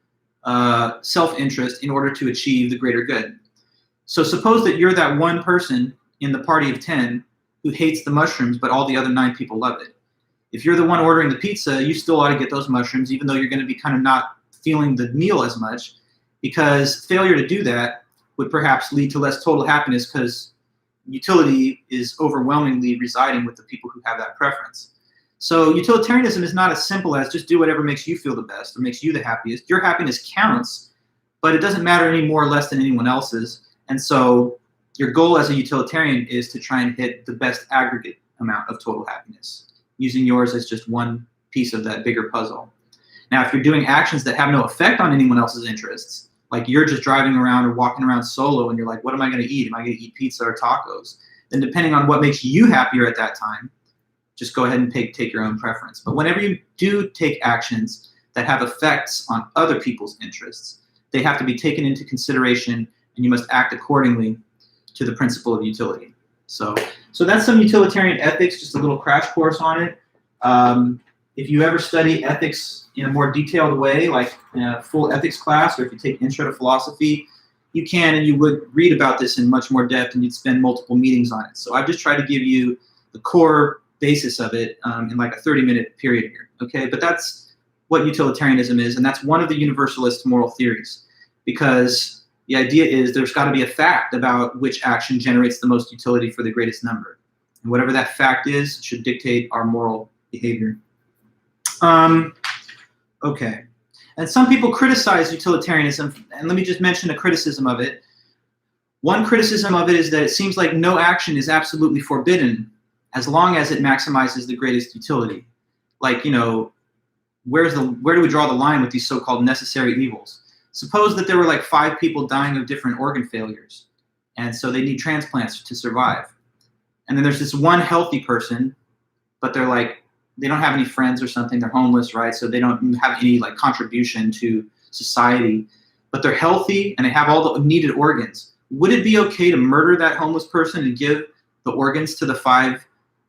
self-interest in order to achieve the greater good. So suppose that you're that one person in the party of 10 who hates the mushrooms, but all the other 9 people love it. If you're the one ordering the pizza, you still ought to get those mushrooms, even though you're going to be kind of not feeling the meal as much, because failure to do that would perhaps lead to less total happiness because utility is overwhelmingly residing with the people who have that preference. So utilitarianism is not as simple as just do whatever makes you feel the best or makes you the happiest. Your happiness counts, but it doesn't matter any more or less than anyone else's. And so your goal as a utilitarian is to try and hit the best aggregate amount of total happiness, using yours as just one piece of that bigger puzzle. Now, if you're doing actions that have no effect on anyone else's interests, like you're just driving around or walking around solo and you're like, what am I going to eat? Am I going to eat pizza or tacos? Then depending on what makes you happier at that time, just go ahead and take your own preference. But whenever you do take actions that have effects on other people's interests, they have to be taken into consideration and you must act accordingly to the principle of utility. So that's some utilitarian ethics, just a little crash course on it. If you ever study ethics in a more detailed way, like in a full ethics class, or if you take Intro to Philosophy, you can and you would read about this in much more depth and you'd spend multiple meetings on it. So I've just tried to give you the core basis of it in like a 30-minute period here, okay? But that's what utilitarianism is, and that's one of the Universalist moral theories, because the idea is there's got to be a fact about which action generates the most utility for the greatest number. And whatever that fact is should dictate our moral behavior. Okay. And some people criticize utilitarianism, and let me just mention a criticism of it. One criticism of it is that it seems like no action is absolutely forbidden as long as it maximizes the greatest utility. Like, you know, where do we draw the line with these so-called necessary evils? Suppose that there were like 5 people dying of different organ failures, and so they need transplants to survive. And then there's this one healthy person, but they're like, they don't have any friends or something, they're homeless, right? So they don't have any like contribution to society, but they're healthy and they have all the needed organs. Would it be okay to murder that homeless person and give the organs to the 5,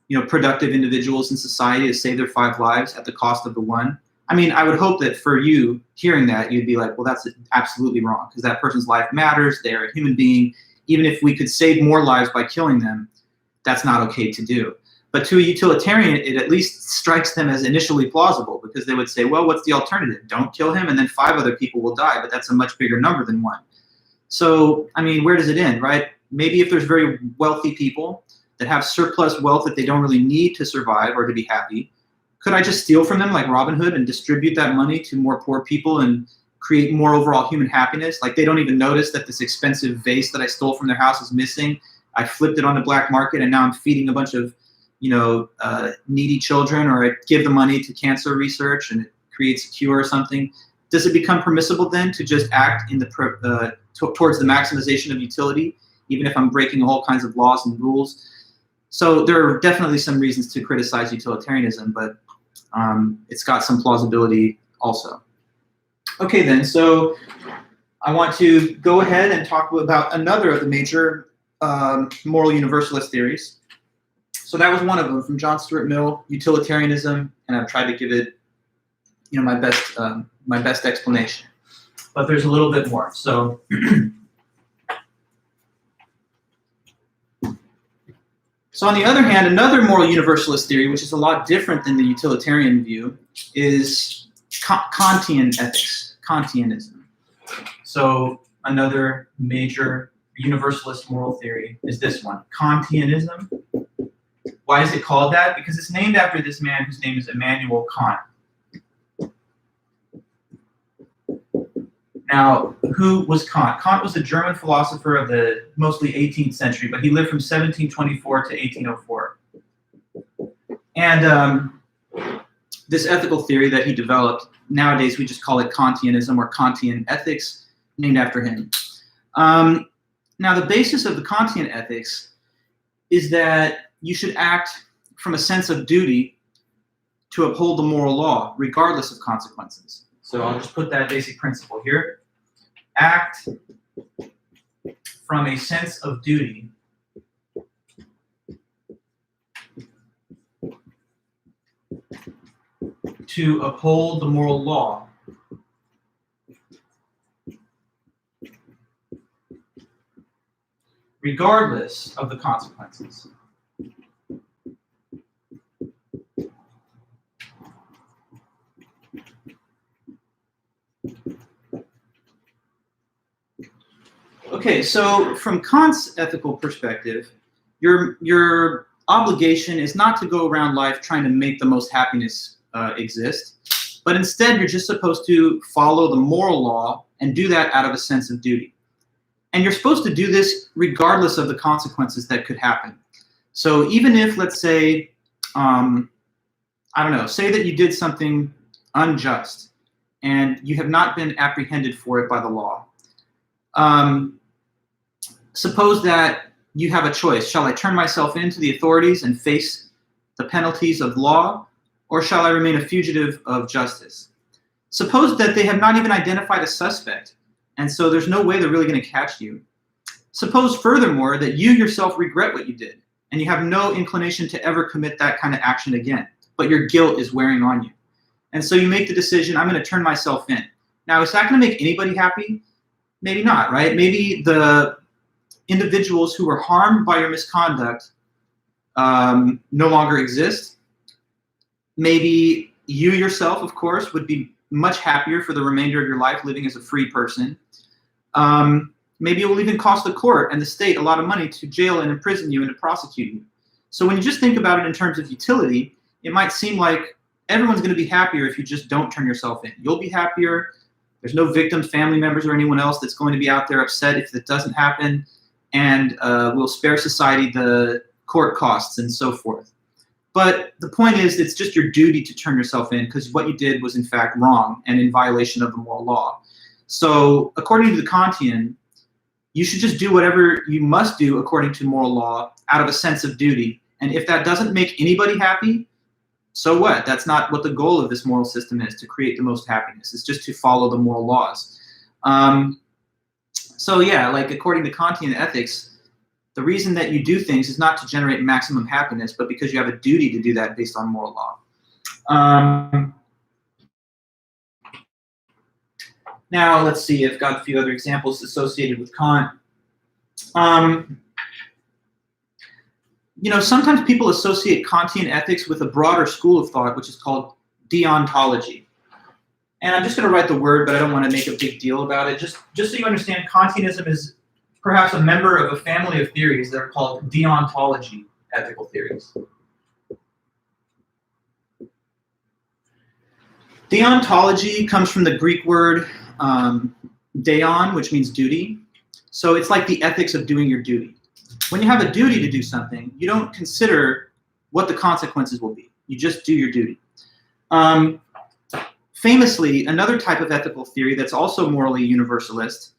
you know, productive individuals in society to save their 5 lives at the cost of the one? I mean, I would hope that for you hearing that, you'd be like, well, that's absolutely wrong, because that person's life matters, they're a human being. Even if we could save more lives by killing them, that's not okay to do. But to a utilitarian, it at least strikes them as initially plausible, because they would say, well, what's the alternative? Don't kill him, and then 5 other people will die, but that's a much bigger number than 1. So, I mean, where does it end, right? Maybe if there's very wealthy people that have surplus wealth that they don't really need to survive or to be happy, could I just steal from them like Robin Hood and distribute that money to more poor people and create more overall human happiness? Like they don't even notice that this expensive vase that I stole from their house is missing. I flipped it on the black market and now I'm feeding a bunch of, you know, needy children, or I give the money to cancer research and it creates a cure or something. Does it become permissible then to just act in the towards the maximization of utility, even if I'm breaking all kinds of laws and rules? So there are definitely some reasons to criticize utilitarianism, but it's got some plausibility also. Okay then, so I want to go ahead and talk about another of the major moral universalist theories. So that was one of them, from John Stuart Mill, Utilitarianism, and I've tried to give it, you know, my best explanation. But there's a little bit more. So, so on the other hand, another moral universalist theory, which is a lot different than the utilitarian view, is Kantian ethics, Kantianism. So another major universalist moral theory is this one, Kantianism. Why is it called that? Because it's named after this man whose name is Immanuel Kant. Now, who was Kant? Kant was a German philosopher of the mostly 18th century, but he lived from 1724 to 1804. And this ethical theory that he developed, nowadays we just call it Kantianism or Kantian ethics, named after him. Now, the basis of the Kantian ethics is that you should act from a sense of duty to uphold the moral law, regardless of consequences. So I'll just put that basic principle here. Act from a sense of duty to uphold the moral law, regardless of the consequences. Okay, so from Kant's ethical perspective, your obligation is not to go around life trying to make the most happiness exist, but instead you're just supposed to follow the moral law and do that out of a sense of duty. And you're supposed to do this regardless of the consequences that could happen. So even if, let's say, I don't know, say that you did something unjust and you have not been apprehended for it by the law. Suppose that you have a choice. Shall I turn myself in to the authorities and face the penalties of law, or shall I remain a fugitive of justice? Suppose that they have not even identified a suspect, and so there's no way they're really going to catch you. Suppose, furthermore, that you yourself regret what you did, and you have no inclination to ever commit that kind of action again, but your guilt is wearing on you. And so you make the decision, I'm going to turn myself in. Now, is that going to make anybody happy? Maybe not, right? Maybe the individuals who were harmed by your misconduct no longer exist. Maybe you yourself, of course, would be much happier for the remainder of your life living as a free person. Maybe it will even cost the court and the state a lot of money to jail and imprison you and to prosecute you. So when you just think about it in terms of utility, it might seem like everyone's going to be happier if you just don't turn yourself in. You'll be happier. There's no victims, family members, or anyone else that's going to be out there upset if it doesn't happen. And we'll spare society the court costs and so forth. But the point is, it's just your duty to turn yourself in because what you did was in fact wrong and in violation of the moral law. So according to the Kantian, you should just do whatever you must do according to moral law out of a sense of duty. And if that doesn't make anybody happy, so what? That's not what the goal of this moral system is, to create the most happiness. It's just to follow the moral laws. So yeah, like according to Kantian ethics, the reason that you do things is not to generate maximum happiness, but because you have a duty to do that based on moral law. Now let's see, I've got a few other examples associated with Kant. You know, sometimes people associate Kantian ethics with a broader school of thought, which is called Deontology. And I'm just going to write the word, but I don't want to make a big deal about it. Just so you understand, Kantianism is perhaps a member of a family of theories that are called Deontology ethical theories. Deontology comes from the Greek word deon, which means duty. So it's like the ethics of doing your duty. When you have a duty to do something, you don't consider what the consequences will be. You just do your duty. Famously, another type of ethical theory that's also morally universalist,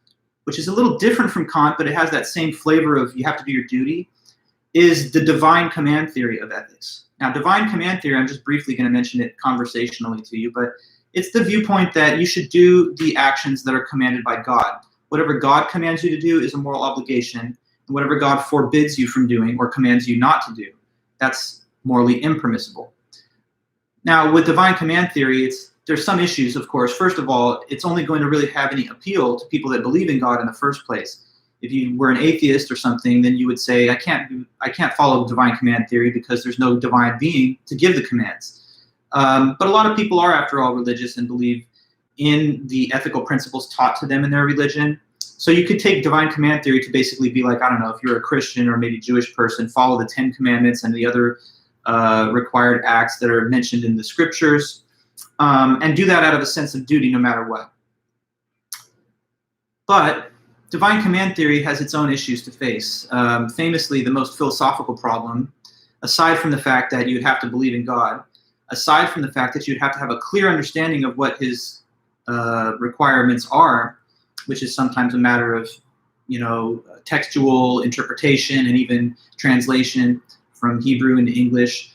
which is a little different from Kant, but it has that same flavor of you have to do your duty, is the divine command theory of ethics. Now, divine command theory, I'm just briefly going to mention it conversationally to you, but it's the viewpoint that you should do the actions that are commanded by God. Whatever God commands you to do is a moral obligation, and whatever God forbids you from doing or commands you not to do, that's morally impermissible. Now, with divine command theory, there's some issues, of course. First of all, it's only going to really have any appeal to people that believe in God in the first place. If you were an atheist or something, then you would say, I can't follow divine command theory because there's no divine being to give the commands. But a lot of people are, after all, religious and believe in the ethical principles taught to them in their religion. So you could take divine command theory to basically be like, I don't know, if you're a Christian or maybe Jewish person, follow the 10 Commandments and the other required acts that are mentioned in the scriptures, and do that out of a sense of duty no matter what. But divine command theory has its own issues to face. Famously, the most philosophical problem, aside from the fact that you'd have to believe in God, aside from the fact that you'd have to have a clear understanding of what his requirements are, which is sometimes a matter of, textual interpretation and even translation from Hebrew into English.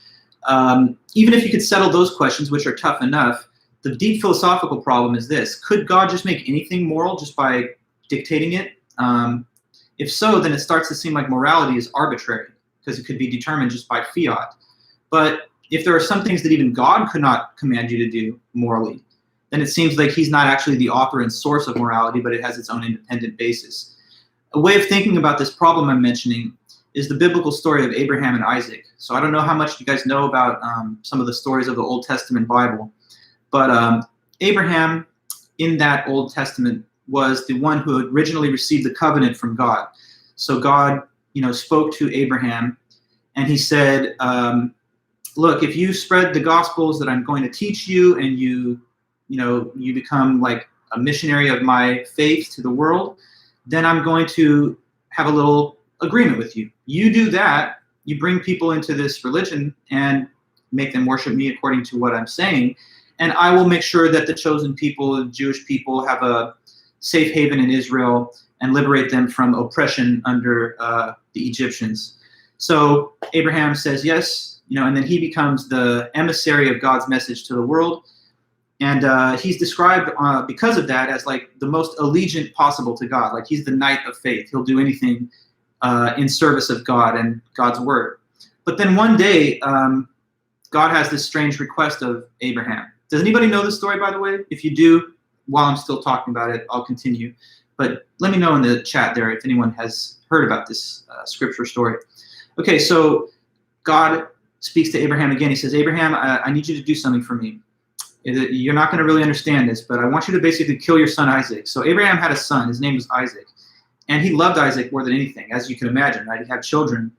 Even if you could settle those questions, which are tough enough, the deep philosophical problem is this: could God just make anything moral just by dictating it? If so, then it starts to seem like morality is arbitrary, because it could be determined just by fiat. But if there are some things that even God could not command you to do morally, then it seems like he's not actually the author and source of morality, but it has its own independent basis. A way of thinking about this problem I'm mentioning is the biblical story of Abraham and Isaac. So I don't know how much you guys know about some of the stories of the Old Testament Bible, but Abraham in that Old Testament was the one who originally received the covenant from God. So God, spoke to Abraham, and he said, look, if you spread the gospels that I'm going to teach you, and you become like a missionary of my faith to the world, then I'm going to have a little agreement with you. You do that, you bring people into this religion and make them worship me according to what I'm saying, and I will make sure that the chosen people, the Jewish people, have a safe haven in Israel and liberate them from oppression under the Egyptians. So Abraham says yes, and then he becomes the emissary of God's message to the world. And he's described because of that as like the most allegiant possible to God. Like he's the knight of faith. He'll do anything in service of God and God's word. But then one day, God has this strange request of Abraham. Does anybody know this story, by the way? If you do, while I'm still talking about it, I'll continue. But let me know in the chat there if anyone has heard about this scripture story. Okay, so God speaks to Abraham again. He says, Abraham, I need you to do something for me. You're not going to really understand this, but I want you to basically kill your son Isaac. So Abraham had a son. His name was Isaac. And he loved Isaac more than anything, as you can imagine, right? He had children.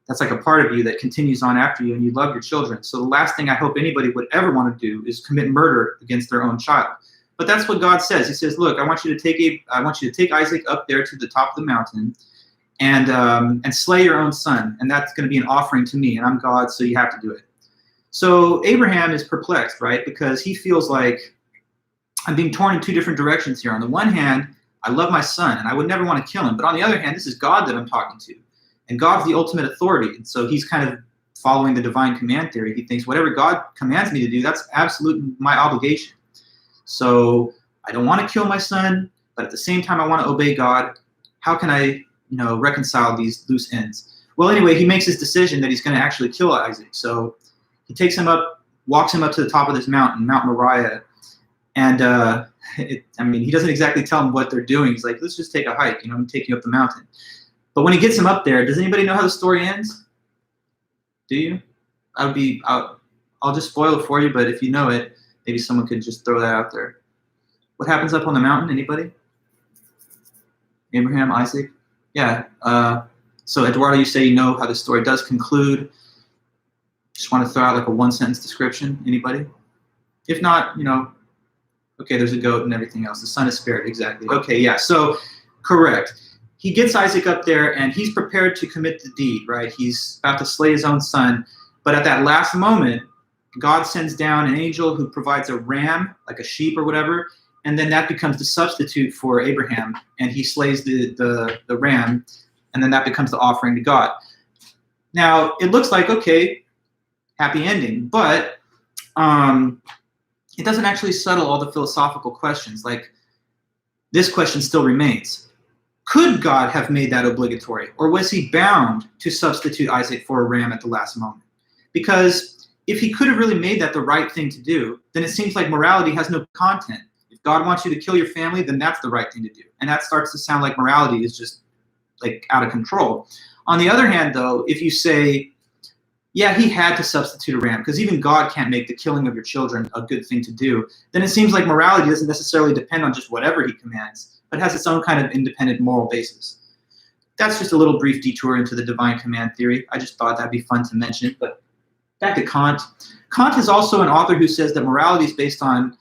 That's like a part of you that continues on after you, and you love your children. So the last thing I hope anybody would ever want to do is commit murder against their own child. But that's what God says. He says, look, I want you to take Isaac up there to the top of the mountain and slay your own son. And that's going to be an offering to me. And I'm God, so you have to do it. So Abraham is perplexed, right? Because he feels like I'm being torn in two different directions here. On the one hand, I love my son, and I would never want to kill him. But on the other hand, this is God that I'm talking to. And God's the ultimate authority. And so he's kind of following the divine command theory. He thinks whatever God commands me to do, that's absolutely my obligation. So I don't want to kill my son, but at the same time, I want to obey God. How can I, reconcile these loose ends? Well, anyway, he makes his decision that he's going to actually kill Isaac. So he takes him up, walks him up to the top of this mountain, Mount Moriah. And, he doesn't exactly tell him what they're doing. He's like, let's just take a hike, I'm taking you up the mountain. But when he gets him up there, does anybody know how the story ends? Do you? I'll just spoil it for you, but if you know it, maybe someone could just throw that out there. What happens up on the mountain? Anybody? Abraham, Isaac? Yeah. So Eduardo, you say you know how the story does conclude. Just want to throw out like a one-sentence description. Anybody? If not, okay, there's a goat and everything else. The son is spared, exactly. Okay, yeah, so correct. He gets Isaac up there, and he's prepared to commit the deed, right? He's about to slay his own son. But at that last moment, God sends down an angel who provides a ram, like a sheep or whatever, and then that becomes the substitute for Abraham, and he slays the ram, and then that becomes the offering to God. Now, it looks like, okay, happy ending, but it doesn't actually settle all the philosophical questions. Like, this question still remains. Could God have made that obligatory, or was he bound to substitute Isaac for a ram at the last moment? Because if he could have really made that the right thing to do, then it seems like morality has no content. If God wants you to kill your family, then that's the right thing to do. And that starts to sound like morality is just like out of control. On the other hand, though, if you say, yeah, he had to substitute a ram, because even God can't make the killing of your children a good thing to do, then it seems like morality doesn't necessarily depend on just whatever he commands, but has its own kind of independent moral basis. That's just a little brief detour into the divine command theory. I just thought that'd be fun to mention. But back to Kant. Kant is also an author who says that morality is based on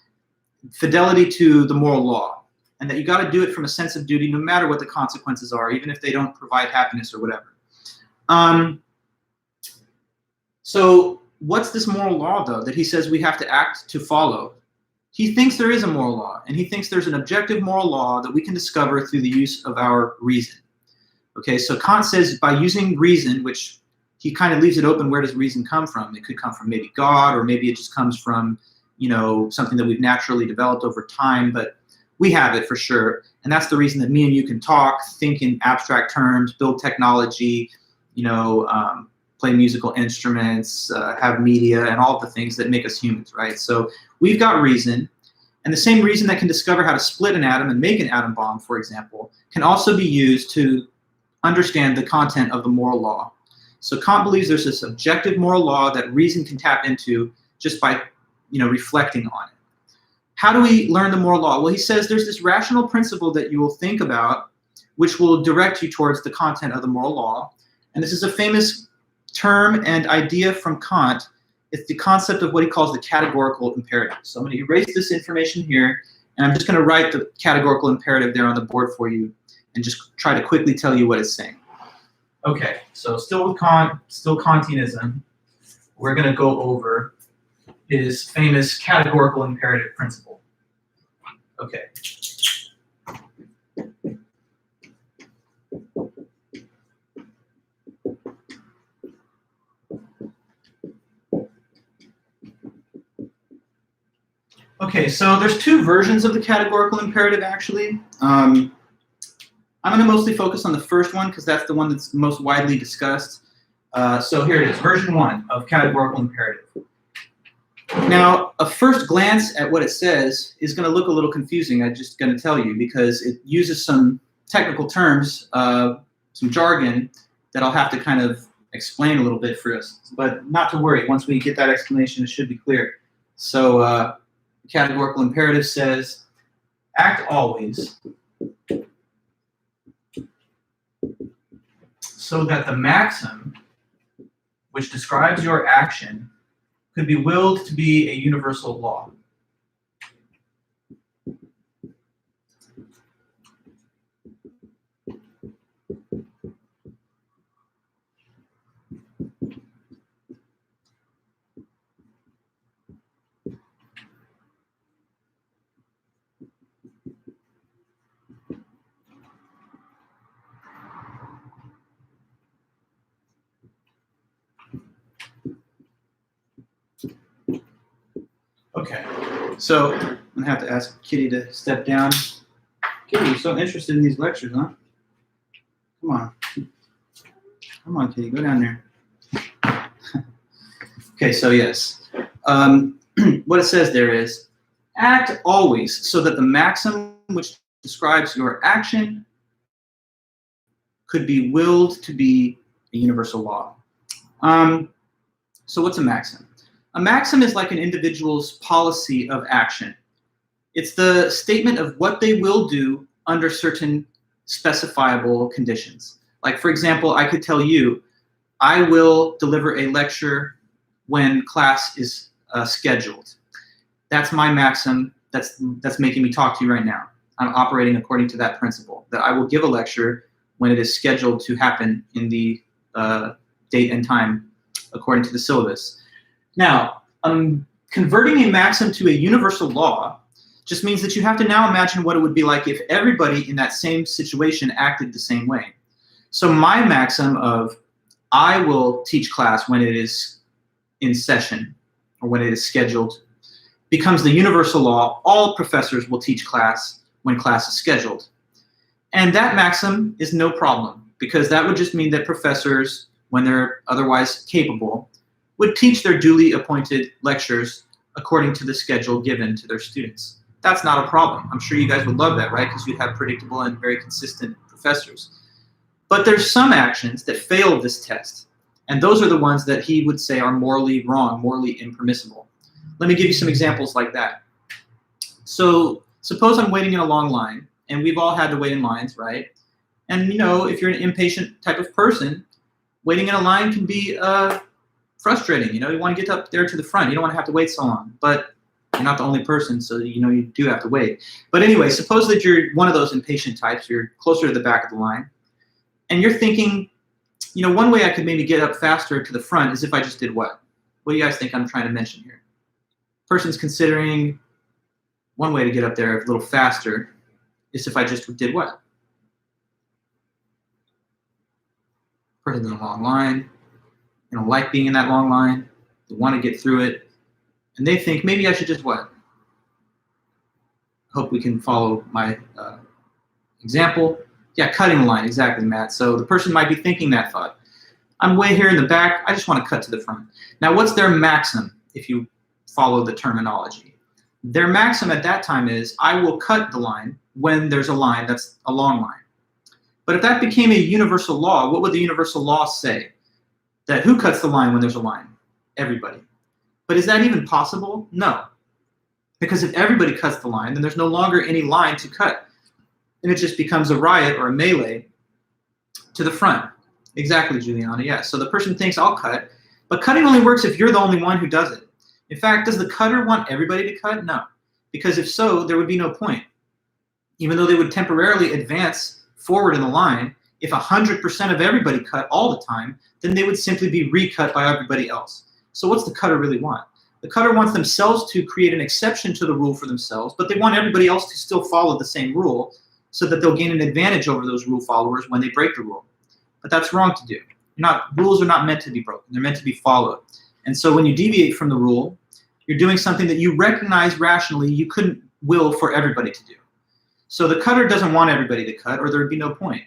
fidelity to the moral law, and that you got to do it from a sense of duty no matter what the consequences are, even if they don't provide happiness or whatever. So what's this moral law, though, that he says we have to act to follow? He thinks there is a moral law, and he thinks there's an objective moral law that we can discover through the use of our reason. Okay, so Kant says by using reason, which he kind of leaves it open, where does reason come from? It could come from maybe God, or maybe it just comes from, you know, something that we've naturally developed over time, but we have it for sure. And that's the reason that me and you can talk, think in abstract terms, build technology, you know, play musical instruments, have media, and all of the things that make us humans, right? So we've got reason, and the same reason that can discover how to split an atom and make an atom bomb, for example, can also be used to understand the content of the moral law. So Kant believes there's this objective moral law that reason can tap into just by, you know, reflecting on it. How do we learn the moral law? Well, he says there's this rational principle that you will think about, which will direct you towards the content of the moral law. And this is a famous term and idea from Kant. It's the concept of what he calls the categorical imperative. So I'm going to erase this information here, and I'm just going to write the categorical imperative there on the board for you and just try to quickly tell you what it's saying. Okay, so still with Kant, still Kantianism, we're going to go over his famous categorical imperative principle. Okay. Okay, so there's two versions of the categorical imperative, actually. I'm going to mostly focus on the first one because that's the one that's most widely discussed. So here it is, version 1 of categorical imperative. Now, a first glance at what it says is going to look a little confusing, I'm just going to tell you, because it uses some technical terms, some jargon, that I'll have to kind of explain a little bit for us. But not to worry, once we get that explanation, it should be clear. So the categorical imperative says, act always so that the maxim which describes your action could be willed to be a universal law. Okay, so I'm gonna have to ask Kitty to step down. Kitty, you're so interested in these lectures, huh? Come on. Come on, Kitty, go down there. Okay, so yes. What it says there is, act always so that the maxim which describes your action could be willed to be a universal law. So what's a maxim? A maxim is like an individual's policy of action. It's the statement of what they will do under certain specifiable conditions. Like, for example, I could tell you, I will deliver a lecture when class is scheduled. That's my maxim. That's making me talk to you right now. I'm operating according to that principle, that I will give a lecture when it is scheduled to happen in the date and time according to the syllabus. Now, converting a maxim to a universal law just means that you have to now imagine what it would be like if everybody in that same situation acted the same way. So my maxim of I will teach class when it is in session or when it is scheduled becomes the universal law. All professors will teach class when class is scheduled. And that maxim is no problem, because that would just mean that professors, when they're otherwise capable, would teach their duly appointed lectures according to the schedule given to their students. That's not a problem. I'm sure you guys would love that, right? Because you'd have predictable and very consistent professors. But there's some actions that fail this test, and those are the ones that he would say are morally wrong, morally impermissible. Let me give you some examples like that. So suppose I'm waiting in a long line, and we've all had to wait in lines, right? And if you're an impatient type of person, waiting in a line can be frustrating. You want to get up there to the front. You don't want to have to wait so long. But you're not the only person, so you do have to wait. But anyway, suppose that you're one of those impatient types. You're closer to the back of the line, and you're thinking, one way I could maybe get up faster to the front is if I just did what? What do you guys think I'm trying to mention here? Person's considering one way to get up there a little faster is if I just did what? Person's in a long line. They don't like being in that long line. They want to get through it. And they think, maybe I should just what? Hope we can follow my example. Yeah, cutting the line, exactly, Matt. So the person might be thinking that thought. I'm way here in the back. I just want to cut to the front. Now, what's their maxim if you follow the terminology? Their maxim at that time is, I will cut the line when there's a line that's a long line. But if that became a universal law, what would the universal law say? That who cuts the line when there's a line? Everybody. But is that even possible? No. Because if everybody cuts the line, then there's no longer any line to cut. And it just becomes a riot or a melee to the front. Exactly, Juliana, yeah. So the person thinks, I'll cut. But cutting only works if you're the only one who does it. In fact, does the cutter want everybody to cut? No. Because if so, there would be no point. Even though they would temporarily advance forward in the line, if 100% of everybody cut all the time, then they would simply be recut by everybody else. So what's the cutter really want? The cutter wants themselves to create an exception to the rule for themselves, but they want everybody else to still follow the same rule so that they'll gain an advantage over those rule followers when they break the rule. But that's wrong to do. Rules are not meant to be broken. They're meant to be followed. And so when you deviate from the rule, you're doing something that you recognize rationally you couldn't will for everybody to do. So the cutter doesn't want everybody to cut, or there would be no point.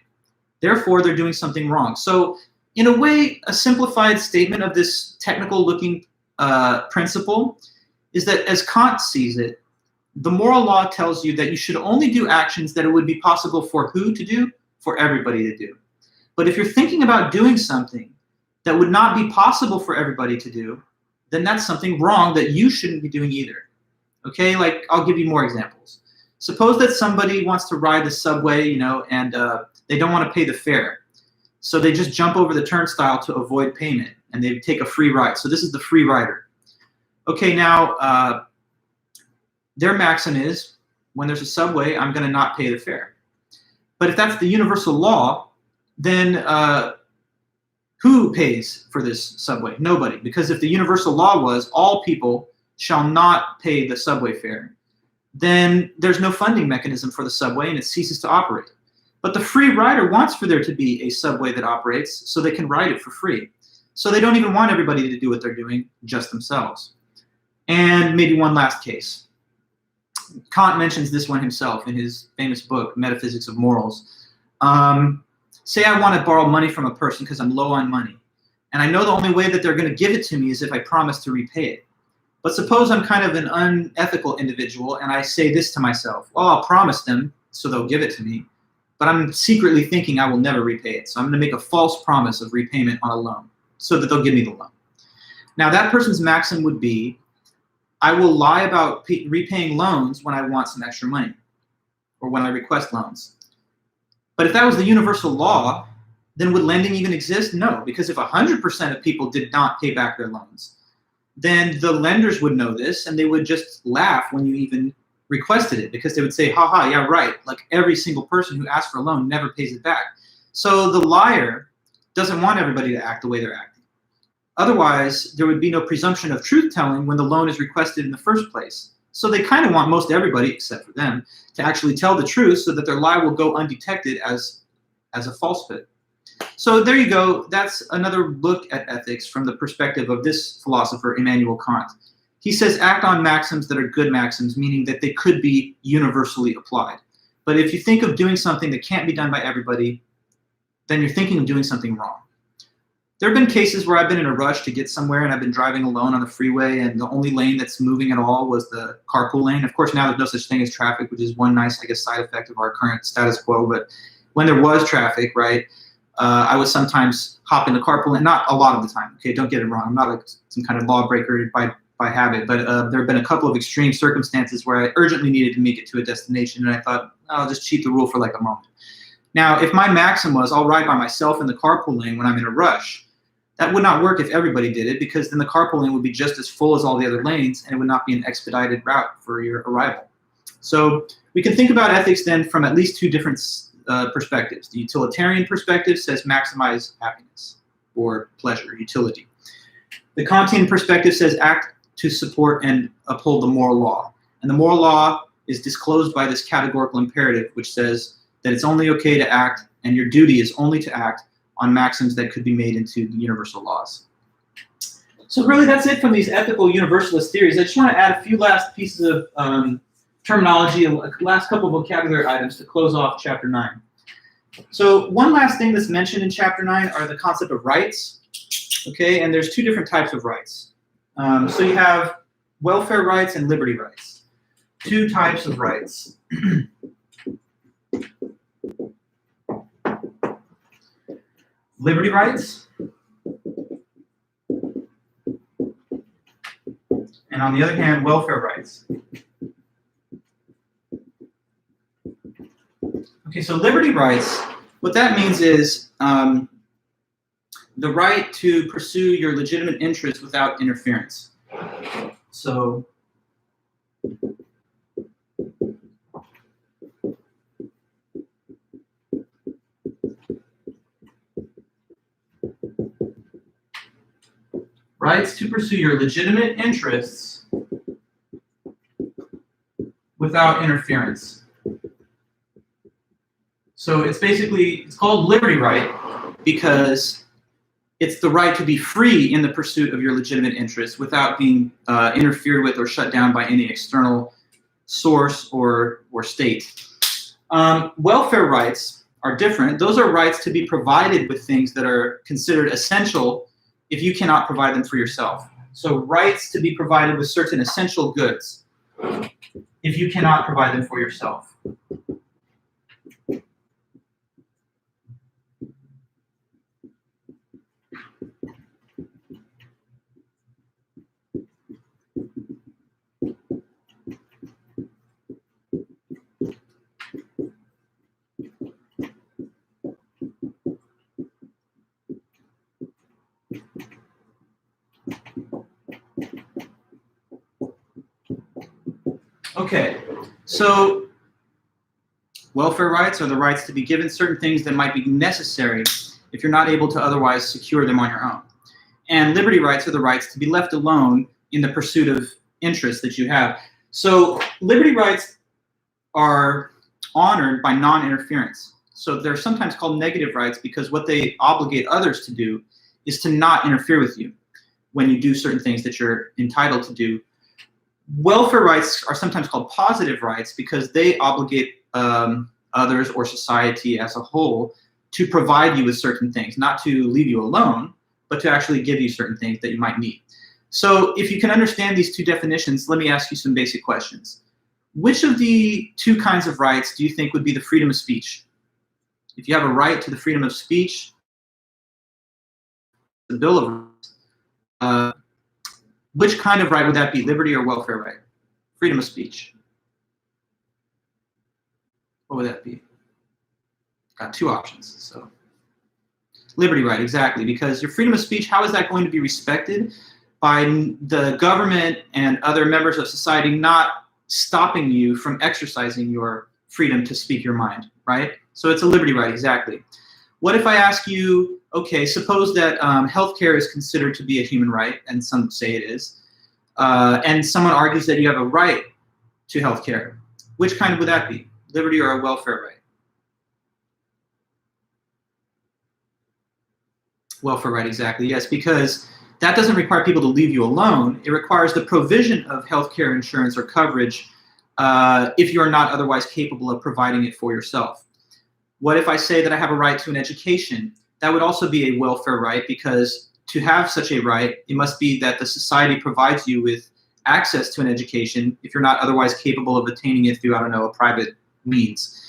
Therefore, they're doing something wrong. So in a way, a simplified statement of this technical-looking principle is that as Kant sees it, the moral law tells you that you should only do actions that it would be possible for who to do? For everybody to do. But if you're thinking about doing something that would not be possible for everybody to do, then that's something wrong that you shouldn't be doing either. Okay, like I'll give you more examples. Suppose that somebody wants to ride the subway, and they don't want to pay the fare. So they just jump over the turnstile to avoid payment, and they take a free ride. So this is the free rider. Okay, now their maxim is, when there's a subway, I'm going to not pay the fare. But if that's the universal law, then who pays for this subway? Nobody. Because if the universal law was all people shall not pay the subway fare, then there's no funding mechanism for the subway and it ceases to operate. But the free rider wants for there to be a subway that operates so they can ride it for free. So they don't even want everybody to do what they're doing, just themselves. And maybe one last case. Kant mentions this one himself in his famous book, Metaphysics of Morals. Say I want to borrow money from a person because I'm low on money. And I know the only way that they're going to give it to me is if I promise to repay it. But suppose I'm kind of an unethical individual and I say this to myself, well, I'll promise them so they'll give it to me, but I'm secretly thinking I will never repay it. So I'm going to make a false promise of repayment on a loan so that they'll give me the loan. Now that person's maxim would be, I will lie about repaying loans when I want some extra money or when I request loans. But if that was the universal law, then would lending even exist? No, because if 100% of people did not pay back their loans, then the lenders would know this and they would just laugh when you even requested it, because they would say, haha, yeah, right. Like every single person who asks for a loan never pays it back. So the liar doesn't want everybody to act the way they're acting. Otherwise, there would be no presumption of truth-telling when the loan is requested in the first place. So they kind of want most everybody, except for them, to actually tell the truth so that their lie will go undetected as a falsehood. So there you go. That's another look at ethics from the perspective of this philosopher, Immanuel Kant. He says act on maxims that are good maxims, meaning that they could be universally applied. But if you think of doing something that can't be done by everybody, then you're thinking of doing something wrong. There have been cases where I've been in a rush to get somewhere and I've been driving alone on the freeway and the only lane that's moving at all was the carpool lane. Of course, now there's no such thing as traffic, which is one nice, I guess, side effect of our current status quo. But when there was traffic, right, I would sometimes hop in the carpool lane, not a lot of the time, okay, don't get it wrong. I'm not like some kind of lawbreaker by habit, but there have been a couple of extreme circumstances where I urgently needed to make it to a destination and I thought, I'll just cheat the rule for like a moment. Now, if my maxim was, I'll ride by myself in the carpool lane when I'm in a rush, that would not work if everybody did it, because then the carpool lane would be just as full as all the other lanes, and it would not be an expedited route for your arrival. So we can think about ethics then from at least two different perspectives. The utilitarian perspective says maximize happiness or pleasure, utility. The Kantian perspective says act to support and uphold the moral law. And the moral law is disclosed by this categorical imperative, which says that it's only okay to act, and your duty is only to act on maxims that could be made into universal laws. So really that's it from these ethical universalist theories. I just want to add a few last pieces of terminology, a last couple of vocabulary items to close off Chapter 9. So one last thing that's mentioned in Chapter 9 are the concept of rights. Okay, and there's two different types of rights. So you have welfare rights and liberty rights. Two types of rights. Liberty rights, and on the other hand, welfare rights. Okay, so liberty rights, what that means is the right to pursue your legitimate interests without interference. So rights to pursue your legitimate interests without interference. So it's called liberty right because it's the right to be free in the pursuit of your legitimate interests without being interfered with or shut down by any external source or state. Welfare rights are different. Those are rights to be provided with things that are considered essential if you cannot provide them for yourself. So rights to be provided with certain essential goods if you cannot provide them for yourself. Okay, so welfare rights are the rights to be given certain things that might be necessary if you're not able to otherwise secure them on your own. And liberty rights are the rights to be left alone in the pursuit of interests that you have. So liberty rights are honored by non-interference. So they're sometimes called negative rights because what they obligate others to do is to not interfere with you when you do certain things that you're entitled to do. Welfare rights are sometimes called positive rights because they obligate others or society as a whole to provide you with certain things, not to leave you alone, but to actually give you certain things that you might need. So if you can understand these two definitions, let me ask you some basic questions. Which of the two kinds of rights do you think would be the freedom of speech? If you have a right to the freedom of speech, the Bill of Rights, which kind of right would that be, liberty or welfare right? Freedom of speech. What would that be? Got two options. So liberty right, exactly, because your freedom of speech, how is that going to be respected? By the government and other members of society not stopping you from exercising your freedom to speak your mind, right? So it's a liberty right, exactly. What if I ask you, okay, suppose that healthcare is considered to be a human right, and some say it is, and someone argues that you have a right to healthcare. Which kind would that be, liberty or a welfare right? Welfare right, exactly, yes, because that doesn't require people to leave you alone. It requires the provision of healthcare insurance or coverage if you're not otherwise capable of providing it for yourself. What if I say that I have a right to an education? That would also be a welfare right, because to have such a right, it must be that the society provides you with access to an education if you're not otherwise capable of attaining it through, I don't know, a private means.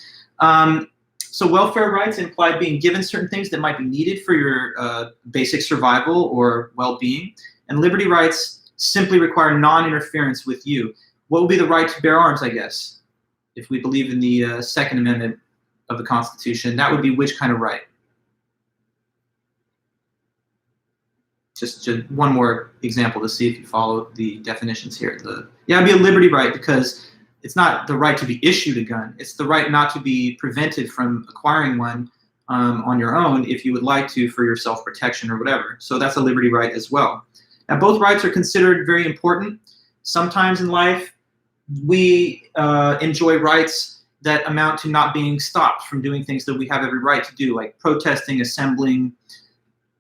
So welfare rights imply being given certain things that might be needed for your basic survival or well-being. And liberty rights simply require non-interference with you. What would be the right to bear arms, I guess? if we believe in the Second Amendment of the Constitution, that would be which kind of right? Just one more example to see if you follow the definitions here. It'd be a liberty right because it's not the right to be issued a gun. It's the right not to be prevented from acquiring one on your own if you would like to for your self-protection or whatever. So that's a liberty right as well. Now, both rights are considered very important. Sometimes in life, we enjoy rights that amount to not being stopped from doing things that we have every right to do, like protesting, assembling,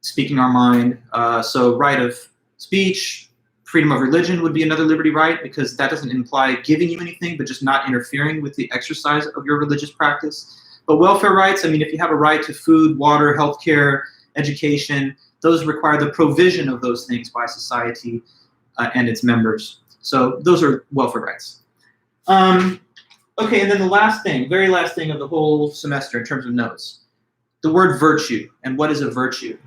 speaking our mind. So right of speech, freedom of religion would be another liberty right, because that doesn't imply giving you anything, but just not interfering with the exercise of your religious practice. But welfare rights, I mean, if you have a right to food, water, healthcare, education, those require the provision of those things by society and its members. So those are welfare rights. Okay, and then the last thing, very last thing of the whole semester in terms of notes, the word virtue, and what is a virtue?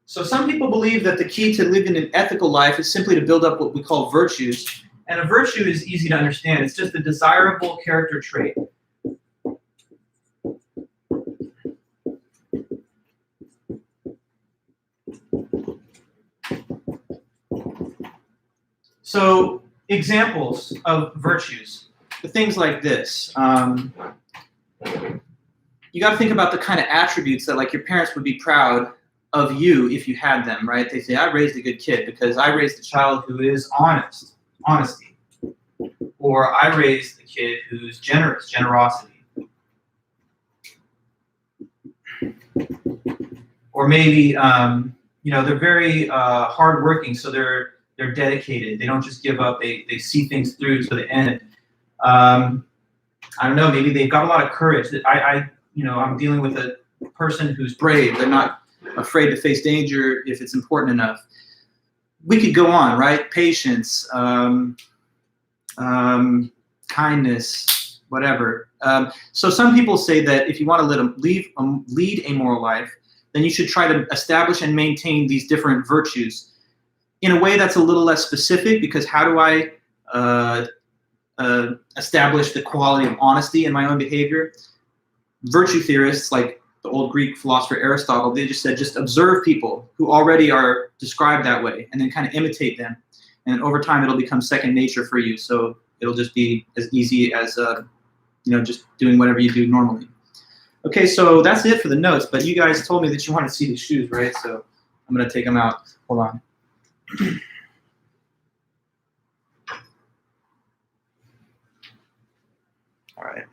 So some people believe that the key to living an ethical life is simply to build up what we call virtues. And a virtue is easy to understand. It's just a desirable character trait. So examples of virtues, the things like this. You got to think about the kind of attributes that, like, your parents would be proud of you if you had them, right? They say, I raised a good kid because I raised a child who is honesty. Or I raised a kid who's generosity. Or maybe, they're very hardworking, so they're dedicated. They don't just give up. They see things through to the end. I don't know, maybe they've got a lot of courage. I'm dealing with a person who's brave. They're not afraid to face danger if it's important enough. We could go on, right? Patience, kindness, whatever. So some people say that if you want to lead a moral life, then you should try to establish and maintain these different virtues in a way that's a little less specific, because how do I establish the quality of honesty in my own behavior? Virtue theorists, like the old Greek philosopher Aristotle, they just said, just observe people who already are described that way and then kind of imitate them. And over time, it'll become second nature for you. So it'll just be as easy as, just doing whatever you do normally. Okay, so that's it for the notes. But you guys told me that you want to see the shoes, right? So I'm going to take them out. Hold on. All right.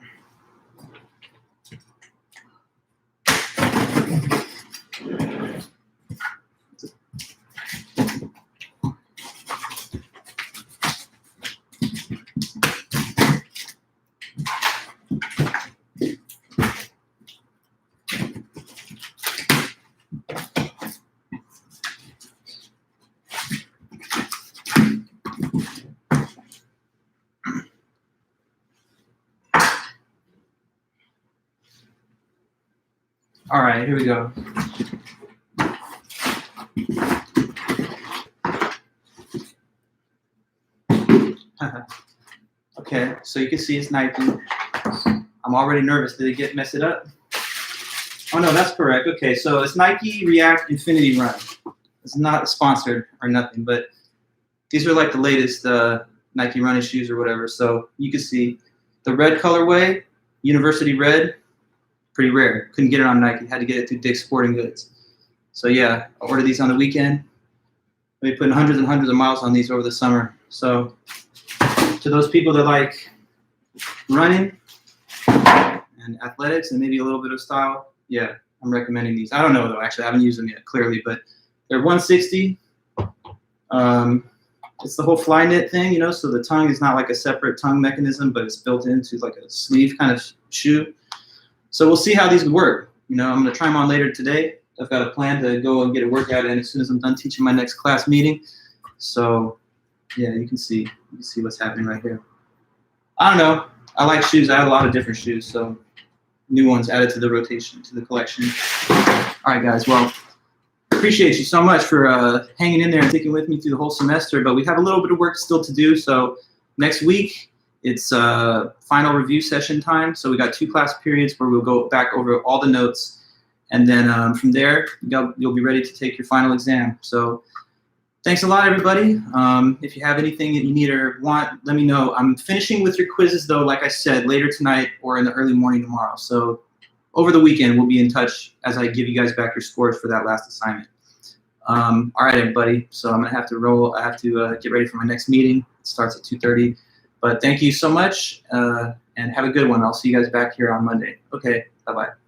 All right, here we go. Okay, so you can see it's Nike. I'm already nervous. Did it mess it up? Oh no, that's correct. Okay, so it's Nike React Infinity Run. It's not sponsored or nothing, but these are like the latest Nike running shoes or whatever. So you can see the red colorway, University Red, pretty rare. Couldn't get it on Nike. Had to get it through Dick's Sporting Goods. So yeah, I ordered these on the weekend. I'll be putting hundreds and hundreds of miles on these over the summer. So to those people that like running and athletics and maybe a little bit of style, yeah, I'm recommending these. I don't know though, actually, I haven't used them yet, clearly, but they're 160. It's the whole fly knit thing, so the tongue is not like a separate tongue mechanism, but it's built into like a sleeve kind of shoe. So we'll see how these would work. I'm going to try them on later today. I've got a plan to go and get a workout in as soon as I'm done teaching my next class meeting. So yeah, you can see what's happening right here. I don't know. I like shoes. I have a lot of different shoes, so new ones added to the rotation, to the collection. All right, guys. Well, appreciate you so much for hanging in there and sticking with me through the whole semester, but we have a little bit of work still to do. So next week, it's final review session time. So we got 2 class periods where we'll go back over all the notes. And then from there, you'll be ready to take your final exam. So thanks a lot, everybody. If you have anything that you need or want, let me know. I'm finishing with your quizzes, though, like I said, later tonight or in the early morning tomorrow. So over the weekend, we'll be in touch as I give you guys back your scores for that last assignment. All right, everybody. So I'm going to have to roll. I have to get ready for my next meeting. It starts at 2:30. But thank you so much, and have a good one. I'll see you guys back here on Monday. Okay, bye-bye.